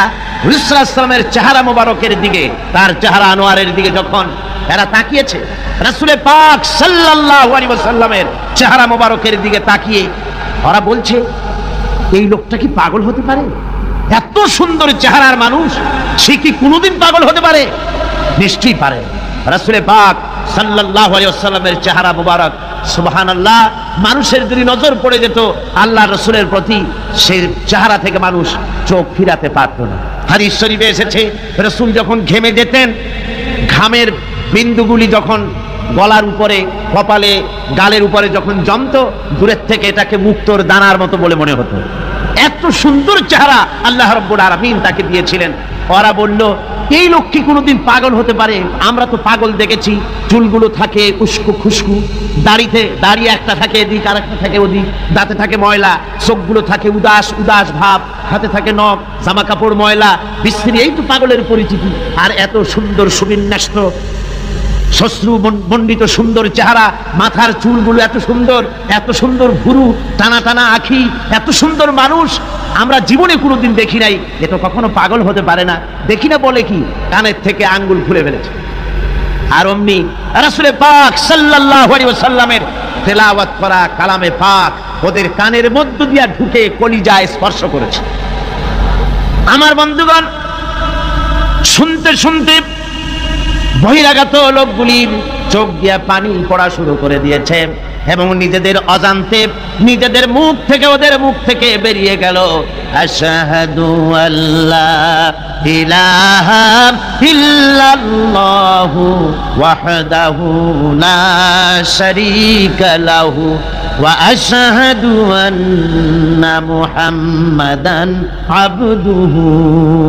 রাসূল সাল্লাল্লাহু আলাইহি ওয়াসাল্লামের চেহারা মোবারকের দিকে, তার চেহারা আনোয়ারের দিকে যখন এরা তাকিয়েছে, রাসূল পাক সাল্লাল্লাহু আলাইহি ওয়াসাল্লামের চেহারা মোবারকের দিকে তাকিয়ে ওরা বলছে এই লোকটা কি পাগল হতে পারে? এত সুন্দর চেহারার মানুষ, সে কি কোনোদিন পাগল হতে পারে? নিশ্চয়ই পারে। রাসূল পাক সাল্লাল্লাহু আলাইহি ওয়াসাল্লামের চেহারা মোবারক, সুবহানাল্লাহ, মানুষের যদি নজর পড়ে যেত আল্লাহ রাসূলের প্রতি, সেই চেহারা থেকে মানুষ চোখ ফিরাতে পারত না। হাদিস শরীফে এসেছে রাসূল যখন ঘেমে যেতেন, ঘামের বিন্দুগুলি যখন গলার উপরে, কপালে, গালের উপরে যখন জমতো, দূরের থেকে এটাকে মুক্তোর দানার মতো বলে মনে হতো। এত সুন্দর চেহারা আল্লাহ রাব্বুল আলামিন তাকে দিয়েছিলেন। ওরা বলল এই লোক কি কোনোদিন পাগল হতে পারে? আমরা তো পাগল দেখেছি, চুলগুলো থাকে উস্কো খুস্কু, দাড়ি একটা থাকে এদিক আর একটা থাকে ওদিক, দাঁতে থাকে ময়লা, চোখগুলো থাকে উদাস উদাস ভাব, হাতে থাকে নখ, জামা কাপড় ময়লা বিশ্রী, এই তো পাগলের পরিচিতি। আর এত সুন্দর সুবিন্যস্ত শ্মশ্রু মণ্ডিত সুন্দর চেহারা, মাথার চুলগুলো এত সুন্দর ভুরু, টানা টানা আঁখি, এত সুন্দর মানুষ আমরা জীবনে কোনোদিন দেখি নাই, এটা কখনো পাগল হতে পারে না। দেখি না বলে কি, কানের থেকে আঙ্গুল খুলে ফেলেছে। আর অমনি রাসূল পাক সাল্লাল্লাহু আলাইহি ওয়াসাল্লামের তেলাওয়াত করা কালামে পাক ওদের কানের মধ্য দিয়া ঢুকে কলিজায় স্পর্শ করেছে। আমার বন্ধুগণ, শুনতে শুনতে বহিরাগত লোকগুলির চোখ দিয়া পানি পড়া শুরু করে দিয়েছে এবং নিজেদের অজান্তে নিজেদের মুখ থেকে, ওদের মুখ থেকে বেরিয়ে গেল আশহাদু আল্লা ইলাহা ইল্লাল্লাহু ওয়াহদাহু লা শারীকা লাহু ওয়া আশহাদু আন্না মুহাম্মাদান আবদুহু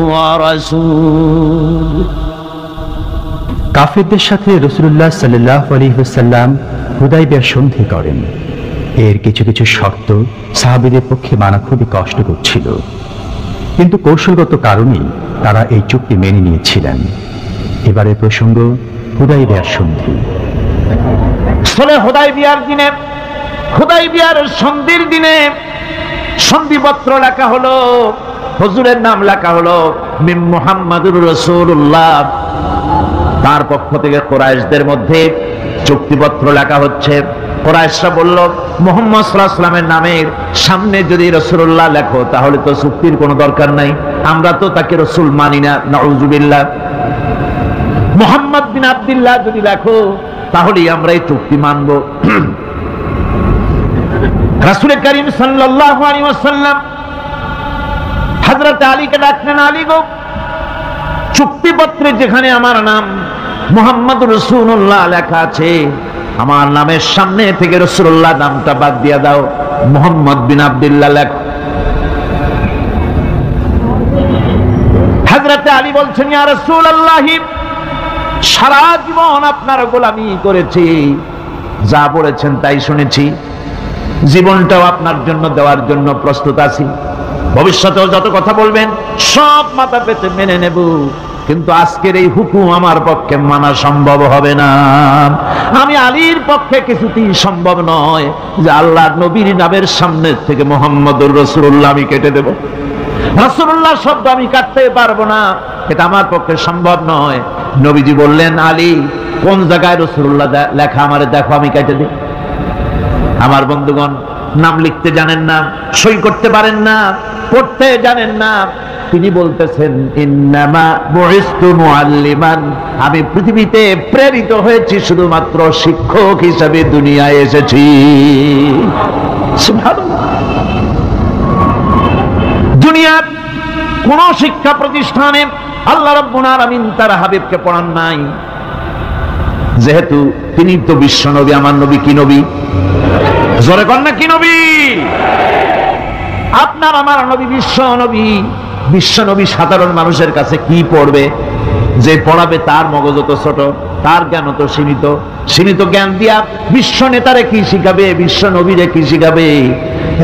ওয়া রাসূলুহু। কাফেরদের সাথে রাসূলুল্লাহ সাল্লাল্লাহু আলাইহি ওয়াসাল্লাম হুদায়বিয়ার সন্ধি করেন। এর কিছু কিছু শর্ত সাহাবীদের পক্ষে মানা খুবই কষ্টকর ছিল, কিন্তু কৌশলগত কারণেই তারা এই চুক্তি মেনে নিয়েছিলেন। এবারে প্রসঙ্গ হুদায়বিয়ার সন্ধি। হুদায়বিয়ার দিনে, হুদায়বিয়ার সন্ধির দিনে সন্ধিপত্র লেখা হলো, হুজুরের নাম লেখা হলো মিন মুহাম্মাদুর রাসূলুল্লাহ। তার পক্ষ থেকে কুরাইশদের মধ্যে চুক্তিপত্র লেখা হচ্ছে। কুরাইশরা বলল, মুহাম্মদ সাল্লাল্লাহু আলাইহি ওয়াসাল্লামের নামের সামনে যদি রাসূলুল্লাহ লেখো তাহলে তো চুক্তির কোনো দরকার নাই, আমরা তো তাকে রাসূল মানি না, নাউযুবিল্লাহ। মুহাম্মদ বিন আব্দুল্লাহ যদি লেখো তাহলেই আমরা এই চুক্তি মানব। রাসূল করিম সাল্লাল্লাহু আলাইহি ওয়াসাল্লাম হযরত আলীকে ডাকলেন, আলী গো, চুক্তিপত্রে যেখানে আমার নাম মুহাম্মদুর রাসূলুল্লাহ লেখা আছে, আমার নামের সামনে থেকে রাসূলুল্লাহ নামটা বাদ দিয়ে দাও, মুহাম্মদ বিন আব্দুল্লাহ লেখো। হযরত আলী বলছেন, ইয়া রাসূলুল্লাহ, সারা জীবন আপনার গোলামি করেছি, যা বলেছেন তাই শুনেছি, জীবনটাও আপনার জন্য দেওয়ার জন্য প্রস্তুত আছি, ভবিষ্যতেও যত কথা বলবেন সব মাথা পেতে মেনে নেব, কিন্তু আজকের এই হুকুম আমার পক্ষে মানা সম্ভব হবে না। আমি আলীর পক্ষে কিছুতেই সম্ভব নয় যে আল্লাহর নবীর নামের সামনে থেকে মুহাম্মদুর রাসূলুল্লাহ আমি কেটে দেব, রাসূলুল্লাহ শব্দ আমি কাটতে পারবো না, এটা আমার পক্ষে সম্ভব নয়। নবীজি বললেন, আলী, কোন জায়গায় রাসূলুল্লাহ লেখা আমারে দেখো, আমি কেটে দিই। আমার বন্ধুগণ, নাম লিখতে জানেন না, সই করতে পারেন না, পড়তে জানেন না, তিনি বলতেছেন, ইন্নামা বুইসতু মুআল্লিমান, আমি পৃথিবীতে প্রেরিত হয়েছি শুধুমাত্র শিক্ষক হিসেবে দুনিয়ায় এসেছি। সুবহানাল্লাহ। দুনিয়ার কোন শিক্ষা প্রতিষ্ঠানে আল্লাহ রাব্বুল আলামিন তার হাবিবকে পড়ান নাই, যেহেতু তিনি তো বিশ্ব নবী। আমার নবী কি নবী? জোরে কর না, কি নবী? আপনার আমার নবী বিশ্ব নবী। বিশ্ব নবী সাধারণ মানুষের কাছে কি পড়বে? যে পড়াবে তার মগজ তো ছোট, তার জ্ঞান তো সীমিত। সীমিত জ্ঞান দিয়া বিশ্ব নেতারে কি শিখাবে, বিশ্ব নবীরে কি শিখাবে?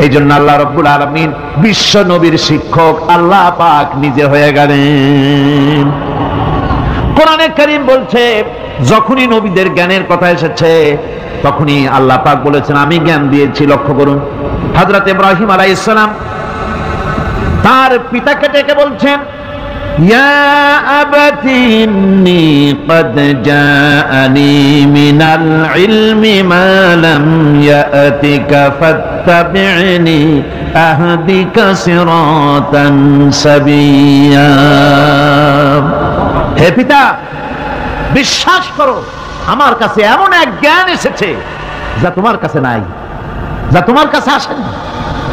এই জন্য আল্লাহ রাব্বুল আলামিন বিশ্ব নবীর শিক্ষক আল্লাহ পাক নিজে হয়ে গেলেন। কোরআনে কারীম বলছে, যখনই নবীদের জ্ঞানের কথা এসেছে তখনই আল্লাহ পাক বলেছেন আমি জ্ঞান দিয়েছি। লক্ষ্য করুন, হযরত ইব্রাহিম আলাইহিস সালাম তার পিতাকে ডেকে বলছেন, ইয়া আবাতি ইন্নী ক্বাদ জাআনি মিনাল ইলমি মা লাম ইয়াতিকা ফাত্তাবি'নি আহদিকা সিরাতান সাবিয়্যা। হে পিতা, বিশ্বাস করো, আমার কাছে এমন এক জ্ঞান এসেছে যা তোমার কাছে নাই, যা তোমার কাছে আসেনি।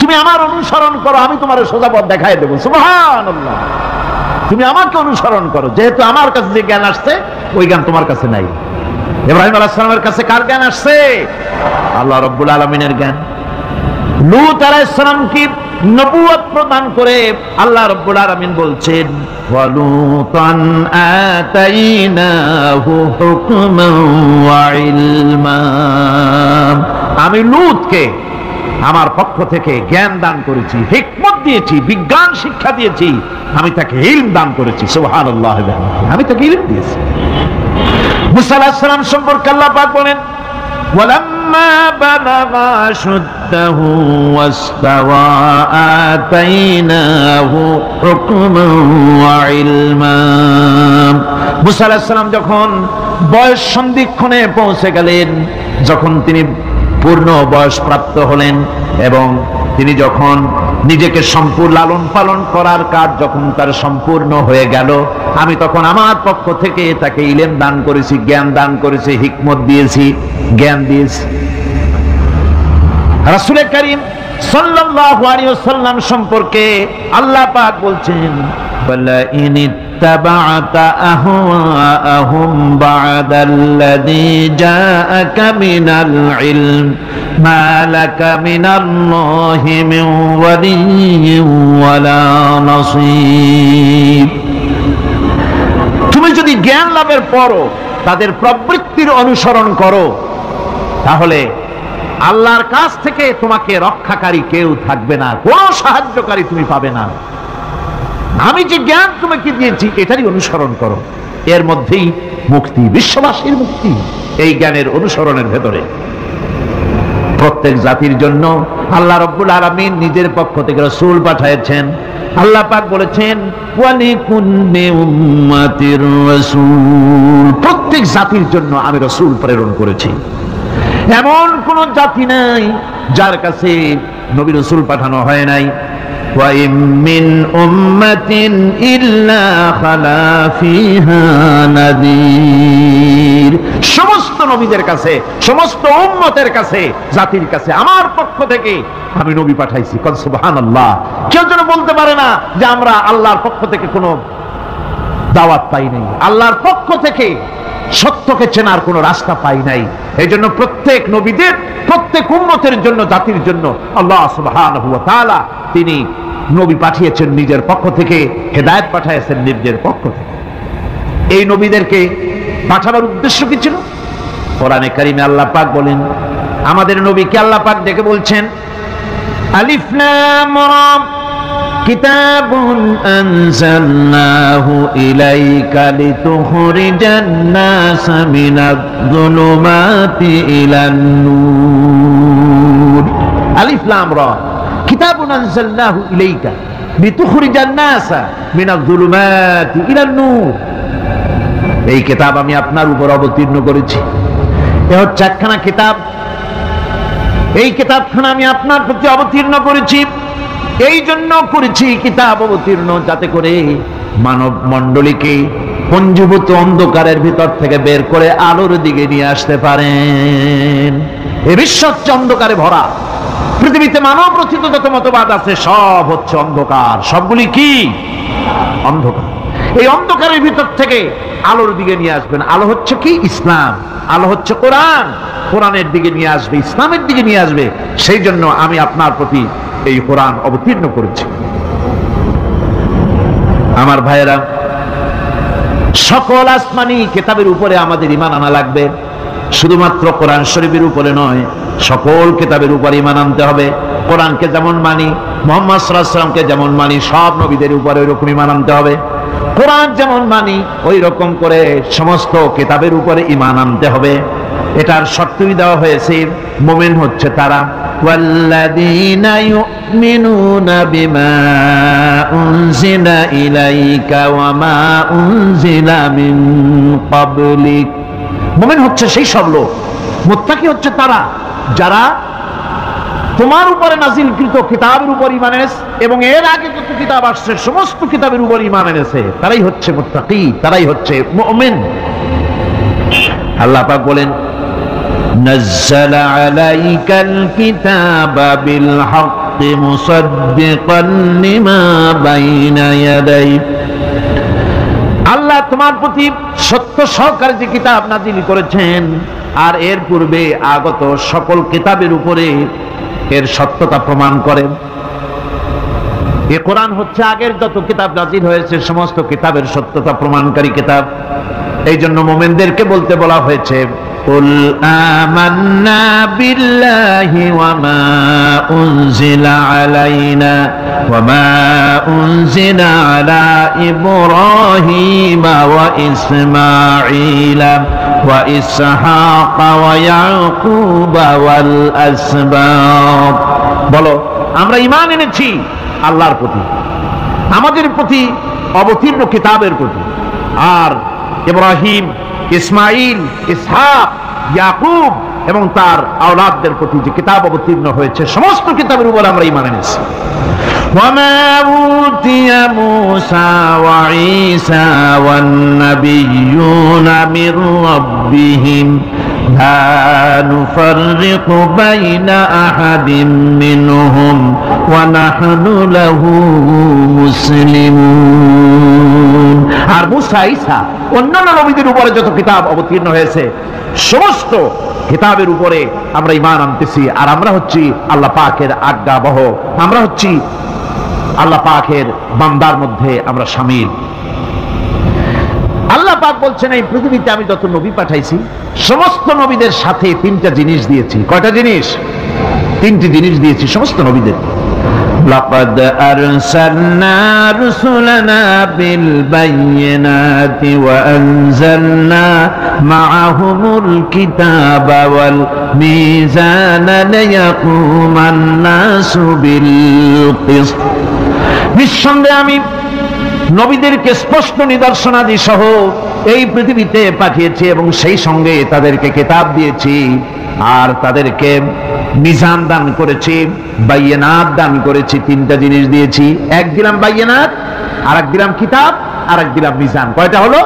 তুমি আমার অনুসরণ করো, আমি তোমার সোজা পথ দেখাই দেবো। সুবহানাল্লাহ। তুমি আমাকে অনুসরণ করো, যেহেতু আমার কাছে যে জ্ঞান আসছে ওই জ্ঞান তোমার কাছে নাই। ইব্রাহিম আলাইহিস সালামের কাছে কার জ্ঞান আসছে? আল্লাহ রাব্বুল আলামিনের জ্ঞান। লূত আলাইহিস সালামকে নবুয়ত প্রদান করে আল্লাহ রাব্বুল আলামিন বলছেন, ওয়ালুতান আতাইনাহু হুকমান ওয়া ইলমা। আমি লূতকে আমার পক্ষ থেকে জ্ঞান দান করেছি, হিকমত দিয়েছি, বিজ্ঞান শিক্ষা দিয়েছি, আমি তাকে ইলম দান করেছি। সুবহানাল্লাহ, আমি তাকে ইলম দিয়েছি। মুসা আলাইহিস সালাম সম্পর্কে আল্লাহ পাক বলেন, ওয়ালাম্মা বালাগা আশুদ্দাহু ওয়াস্তাওয়া আতাইনাহু হুকমান ওয়া ইলমা। মুসা আলাইহিস সালাম যখন বয়স সন্ধিক্ষণে পৌঁছে গেলেন, যখন তিনি পূর্ণ বয়স প্রাপ্ত হলেন এবং তিনি যখন নিজেকে সম্পূর্ণ লালন পালন করার কাজ যখন তার সম্পূর্ণ হয়ে গেল, আমি তখন আমার পক্ষ থেকে তাকে ইলম দান করেছি, জ্ঞান দান করেছি, হিকমত দিয়েছি, জ্ঞান দিয়েছি। রাসূল করিম সাল্লাল্লাহু আলাইহি ওয়াসাল্লাম সম্পর্কে আল্লাহ পাক বলছেন, ওয়ালা ইন ইত্তাবা'তা আহওয়াআহুম বা'দাল্লাযী জাআকা মিনাল ইলম মা লাকা মিনাল্লাহি মিন ওয়ালিয়্যিন ওয়ালা নাসীর। তুমি যদি জ্ঞান লাভের পরও তাদের প্রবৃত্তির অনুসরণ করো, তাহলে আল্লাহর কাছ থেকে তোমাকে রক্ষাকারী কেউ থাকবে না, কোন সাহায্যকারী তুমি পাবে না। আমি যে জ্ঞান তোমাকে দিয়েছি এটারই অনুসরণ করো, এর মধ্যেই মুক্তি, বিশ্ববাসীর মুক্তি এই জ্ঞানের অনুসরণের ভেতরে। প্রত্যেক প্রত্যেক জাতির জন্য আল্লাহ রাব্বুল আলামিন নিজের পক্ষ থেকে রাসূল পাঠিয়েছেন। আল্লাহ পাক বলেছেন ওয়ালিকুল্লি উম্মাতির রাসূল, প্রত্যেক জাতির জন্য আমি রাসূল প্রেরণ করেছি। এমন কোন জাতি নাই যার কাছে নবী রাসূল পাঠানো হয় নাই। ওয়া ইম মিন উম্মাতিন ইল্লা খালা ফিহা নাযীর, সমস্ত নবীদের কাছে, সমস্ত উম্মতের কাছে, জাতির কাছে আমার পক্ষ থেকে আমি নবী পাঠাইছি। কোন সুবহানাল্লাহ। কেউ যেন বলতে পারে না যে আমরা আল্লাহর পক্ষ থেকে কোনো দাওয়াত পাই নাই, আল্লাহর পক্ষ থেকে সত্যকে চেনার কোনো রাস্তা পাই নাই। এই জন্য প্রত্যেক নবীদের, প্রত্যেক উম্মতের জন্য, জাতির জন্য আল্লাহ সুবহানাহু ওয়া তাআলা তিনি নবী পাঠিয়েছেন নিজের পক্ষ থেকে, হেদায়েত পাঠিয়েছেন নিজের পক্ষ থেকে। এই নবীদেরকে পাঠানোর উদ্দেশ্য কি ছিল? কোরআনে কারিমে আল্লাহ পাক বলেন, আমাদের নবীকে আল্লাহ পাক ডেকে বলছেন আলিফ লাম রা কিতাবুন আনজালনাহু ইলাইকা লিতুখরিজান নাসা মিনাজ-যুলুমাতি ইলান নূর। আলিফ লাম রা কিতাবুন আনজালনাহু ইলাইকা লিতুখরিজান নাসা মিনাজ-যুলুমাতি ইলান নূর। এই কিতাব আমি আপনার উপর অবতীর্ণ করেছি। এ হচ্ছে একখানা কিতাব, এই কিতাবখানা আমি আপনার প্রতি অবতীর্ণ করেছি। এই জন্য করেছি কিতাব অবতীর্ণ যাতে করে মানব মণ্ডলীকে পঞ্জীভূত অন্ধকারের ভিতর থেকে বের করে আলোর দিকে নিয়ে আসতে পারেন। এই বিশ্ব হচ্ছে অন্ধকারে ভরা। পৃথিবীতে মানব রচিত যত মতবাদ আছে সব হচ্ছে অন্ধকার। সবগুলি কি? অন্ধকার। এই অন্ধকারের ভিতর থেকে আলোর দিকে নিয়ে আসবেন। আলো হচ্ছে কি? ইসলাম। আলো হচ্ছে কোরআন। কোরআনের দিকে নিয়ে আসবে, ইসলামের দিকে নিয়ে আসবে। সেই জন্য আমি আপনার প্রতি এই কোরআন অবতীর্ণ করেছি। আমার ভাইয়েরা, সকল আসমানি কিতাবের উপরে আমাদের ঈমান আনা লাগবে। শুধুমাত্র কোরআন শরীফের উপরে নয়, সকল কিতাবের উপরে ঈমান আনতে হবে। কোরআনকে যেমন মানি, মুহাম্মদ সাল্লাল্লাহু আলাইহি ওয়াসাল্লামকে যেমন মানি, সব নবীদের উপরে ওই রকম ঈমান আনতে হবে। কোরআন যেমন মানি ওই রকম করে সমস্ত কিতাবের উপরে ঈমান আনতে হবে। এটার শর্তই দেওয়া হয়েছে, মুমিন হচ্ছে তারা ওয়াল্লাযীনা ইউমিনুনা বিমা উনজিলা ইলাইকা ওয়া মা উনজিলা মিন ক্বাবলিক। মুমিন হচ্ছে সেই সব লোক, মুত্তাকি হচ্ছে তারা যারা তোমার উপরে নাজিলকৃত কিতাবের উপর ঈমান এনেছে এবং এর আগে যত কিতাব আসছে সমস্ত কিতাবের উপর ঈমান এনেছে। তারাই হচ্ছে মুত্তাকি, তারাই হচ্ছে মুমিন। আল্লাহ পাক বলেন নাযালা আলাইকাল কিতাবা বিল হাক্কি মুসাদ্দিকান লিমা বাইনা ইয়াদাইহি। আল্লাহ তোমার প্রতি সত্য সহকারে যে কিতাব নাজিল করেছেন আর এর পূর্বে আগত সকল কিতাবের উপরে এর সত্যতা প্রমাণ করেন। এই কোরআন হচ্ছে আগের যত কিতাব নাজিল হয়েছে সমস্ত কিতাবের সত্যতা প্রমাণকারী কিতাব। এই জন্য মুমিনদেরকে বলতে বলা হয়েছে কুল আমান্না বিল্লাহি ওয়া মা উনজিলা আলাইনা ওয়া মা উনজিলা আলা ইব্রাহিমা ওয়া ইসমাঈলা ওয়া ইসহাকা ওয়া ইয়াকুবা ওয়াল আসবাত। বলো আমরা ঈমান এনেছি আল্লাহর প্রতি, আমাদের প্রতি অবতীর্ণ কিতাবের প্রতি, আর ইব্রাহিম, ইসমাইল, ইসহাক, ইয়াকুব এবং তার আওলাদদের প্রতি যে কিতাব অবতীর্ণ হয়েছে সমস্ত কিতাবের উপর আমরা ঈমান এনেছি। وما أوتي موسى وعيسى والنبيون من ربهم لا نفرق بين أحد منهم ونحن له مسلمون। আর মুসা, ঈসা, অন্যান্য নবীদের উপরে যত কিতাব অবতীর্ণ হয়েছে সমস্ত কিতাবের উপরে আমরা ঈমান আনতেছি। আর আমরা হচ্ছি আল্লাহ পাকের আজ্ঞাবহ, আমরা হচ্ছি আল্লাহ পাকের বান্দার মধ্যে আমরা শামিল। আল্লাহ পাক বলছেন এই পৃথিবীতে আমি যত নবী পাঠাইছি সমস্ত নবীদের সাথে তিনটা জিনিস দিয়েছি। কয়টা জিনিস? তিনটি জিনিস দিয়েছি সমস্ত নবীদের। লাকাদ আরসালনা রুসুলানা বিল বাইয়িনাতি ওয়া আনজালনা মাআহুমুল কিতাবা ওয়াল মিজানা লিয়াকুমান নাসু বিল কিসত। নিঃসন্দেহে আমি নবীদেরকে স্পষ্ট নিদর্শনাদি সহ এই পৃথিবীতে পাঠিয়েছি এবং সেই সঙ্গে তাদেরকে কিতাব দিয়েছি আর তাদেরকে মিজান দান করেছি, বাইয়িনাত দান করেছি। তিনটা জিনিস দিয়েছি, এক দিলাম বাইয়িনাত, আর এক দিলাম কিতাব, আর এক দিলাম মিজান। কয়টা হলো?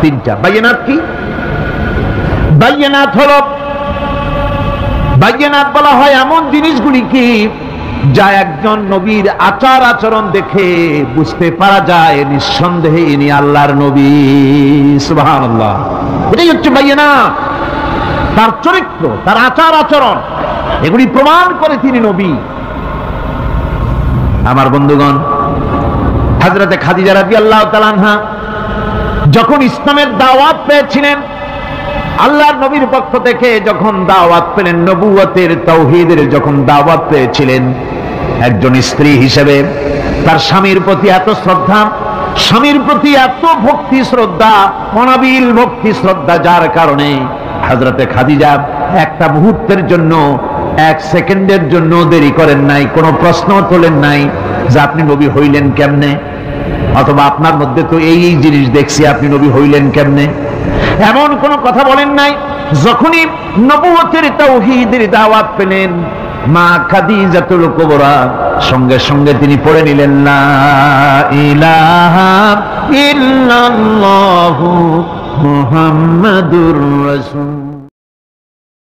তিনটা। বাইয়িনাত কি? বাইয়িনাত হলো, বাইয়িনাত বলা হয় এমন জিনিসগুলি কি যা একজন নবীর আচার আচরণ দেখে বুঝতে পারা যায় নিঃসন্দেহে ইনি আল্লাহর নবী। সুবহানাল্লাহ। এটাই হচ্ছে বাইয়িনাত। তার চরিত্র, তার আচার আচরণ, এগুলি প্রমাণ করে তিনি নবী। আমার বন্ধুগণ, হযরতে খাদিজা রাদিয়াল্লাহু তাআলা আনহা যখন ইসলামের দাওয়াত পেয়েছিলেন, আল্লাহর নবীর পক্ষ থেকে যখন দাওয়াত পেলেন, নবুয়তের তাওহীদের যখন দাওয়াত পেয়েছিলেন, একজন স্ত্রী হিসেবে তার স্বামীর প্রতি এত শ্রদ্ধা, স্বামীর প্রতি এত ভক্তি শ্রদ্ধা, অনাবিল ভক্তি শ্রদ্ধা, যার কারণে হযরতে খাদিজা একটা মুহূর্তের জন্য, এক সেকেন্ডের জন্য দেরি করেন নাই, কোনো প্রশ্ন তোলেন নাই যে আপনি নবী হইলেন কেমনে, অথবা আপনার মধ্যে তো এই জিনিস দেখছি, আপনি নবী হইলেন কেমনে, এমন কোনো কথা বলেন নাই। যখনই নবুয়তের তাওহীদের দাওয়াত পেলেন, মা খাদিজাতুল কুবরা সঙ্গে সঙ্গে তিনি পড়ে নিলেন লা ইলাহা ইল্লাল্লাহু মুহাম্মাদুর রাসূল।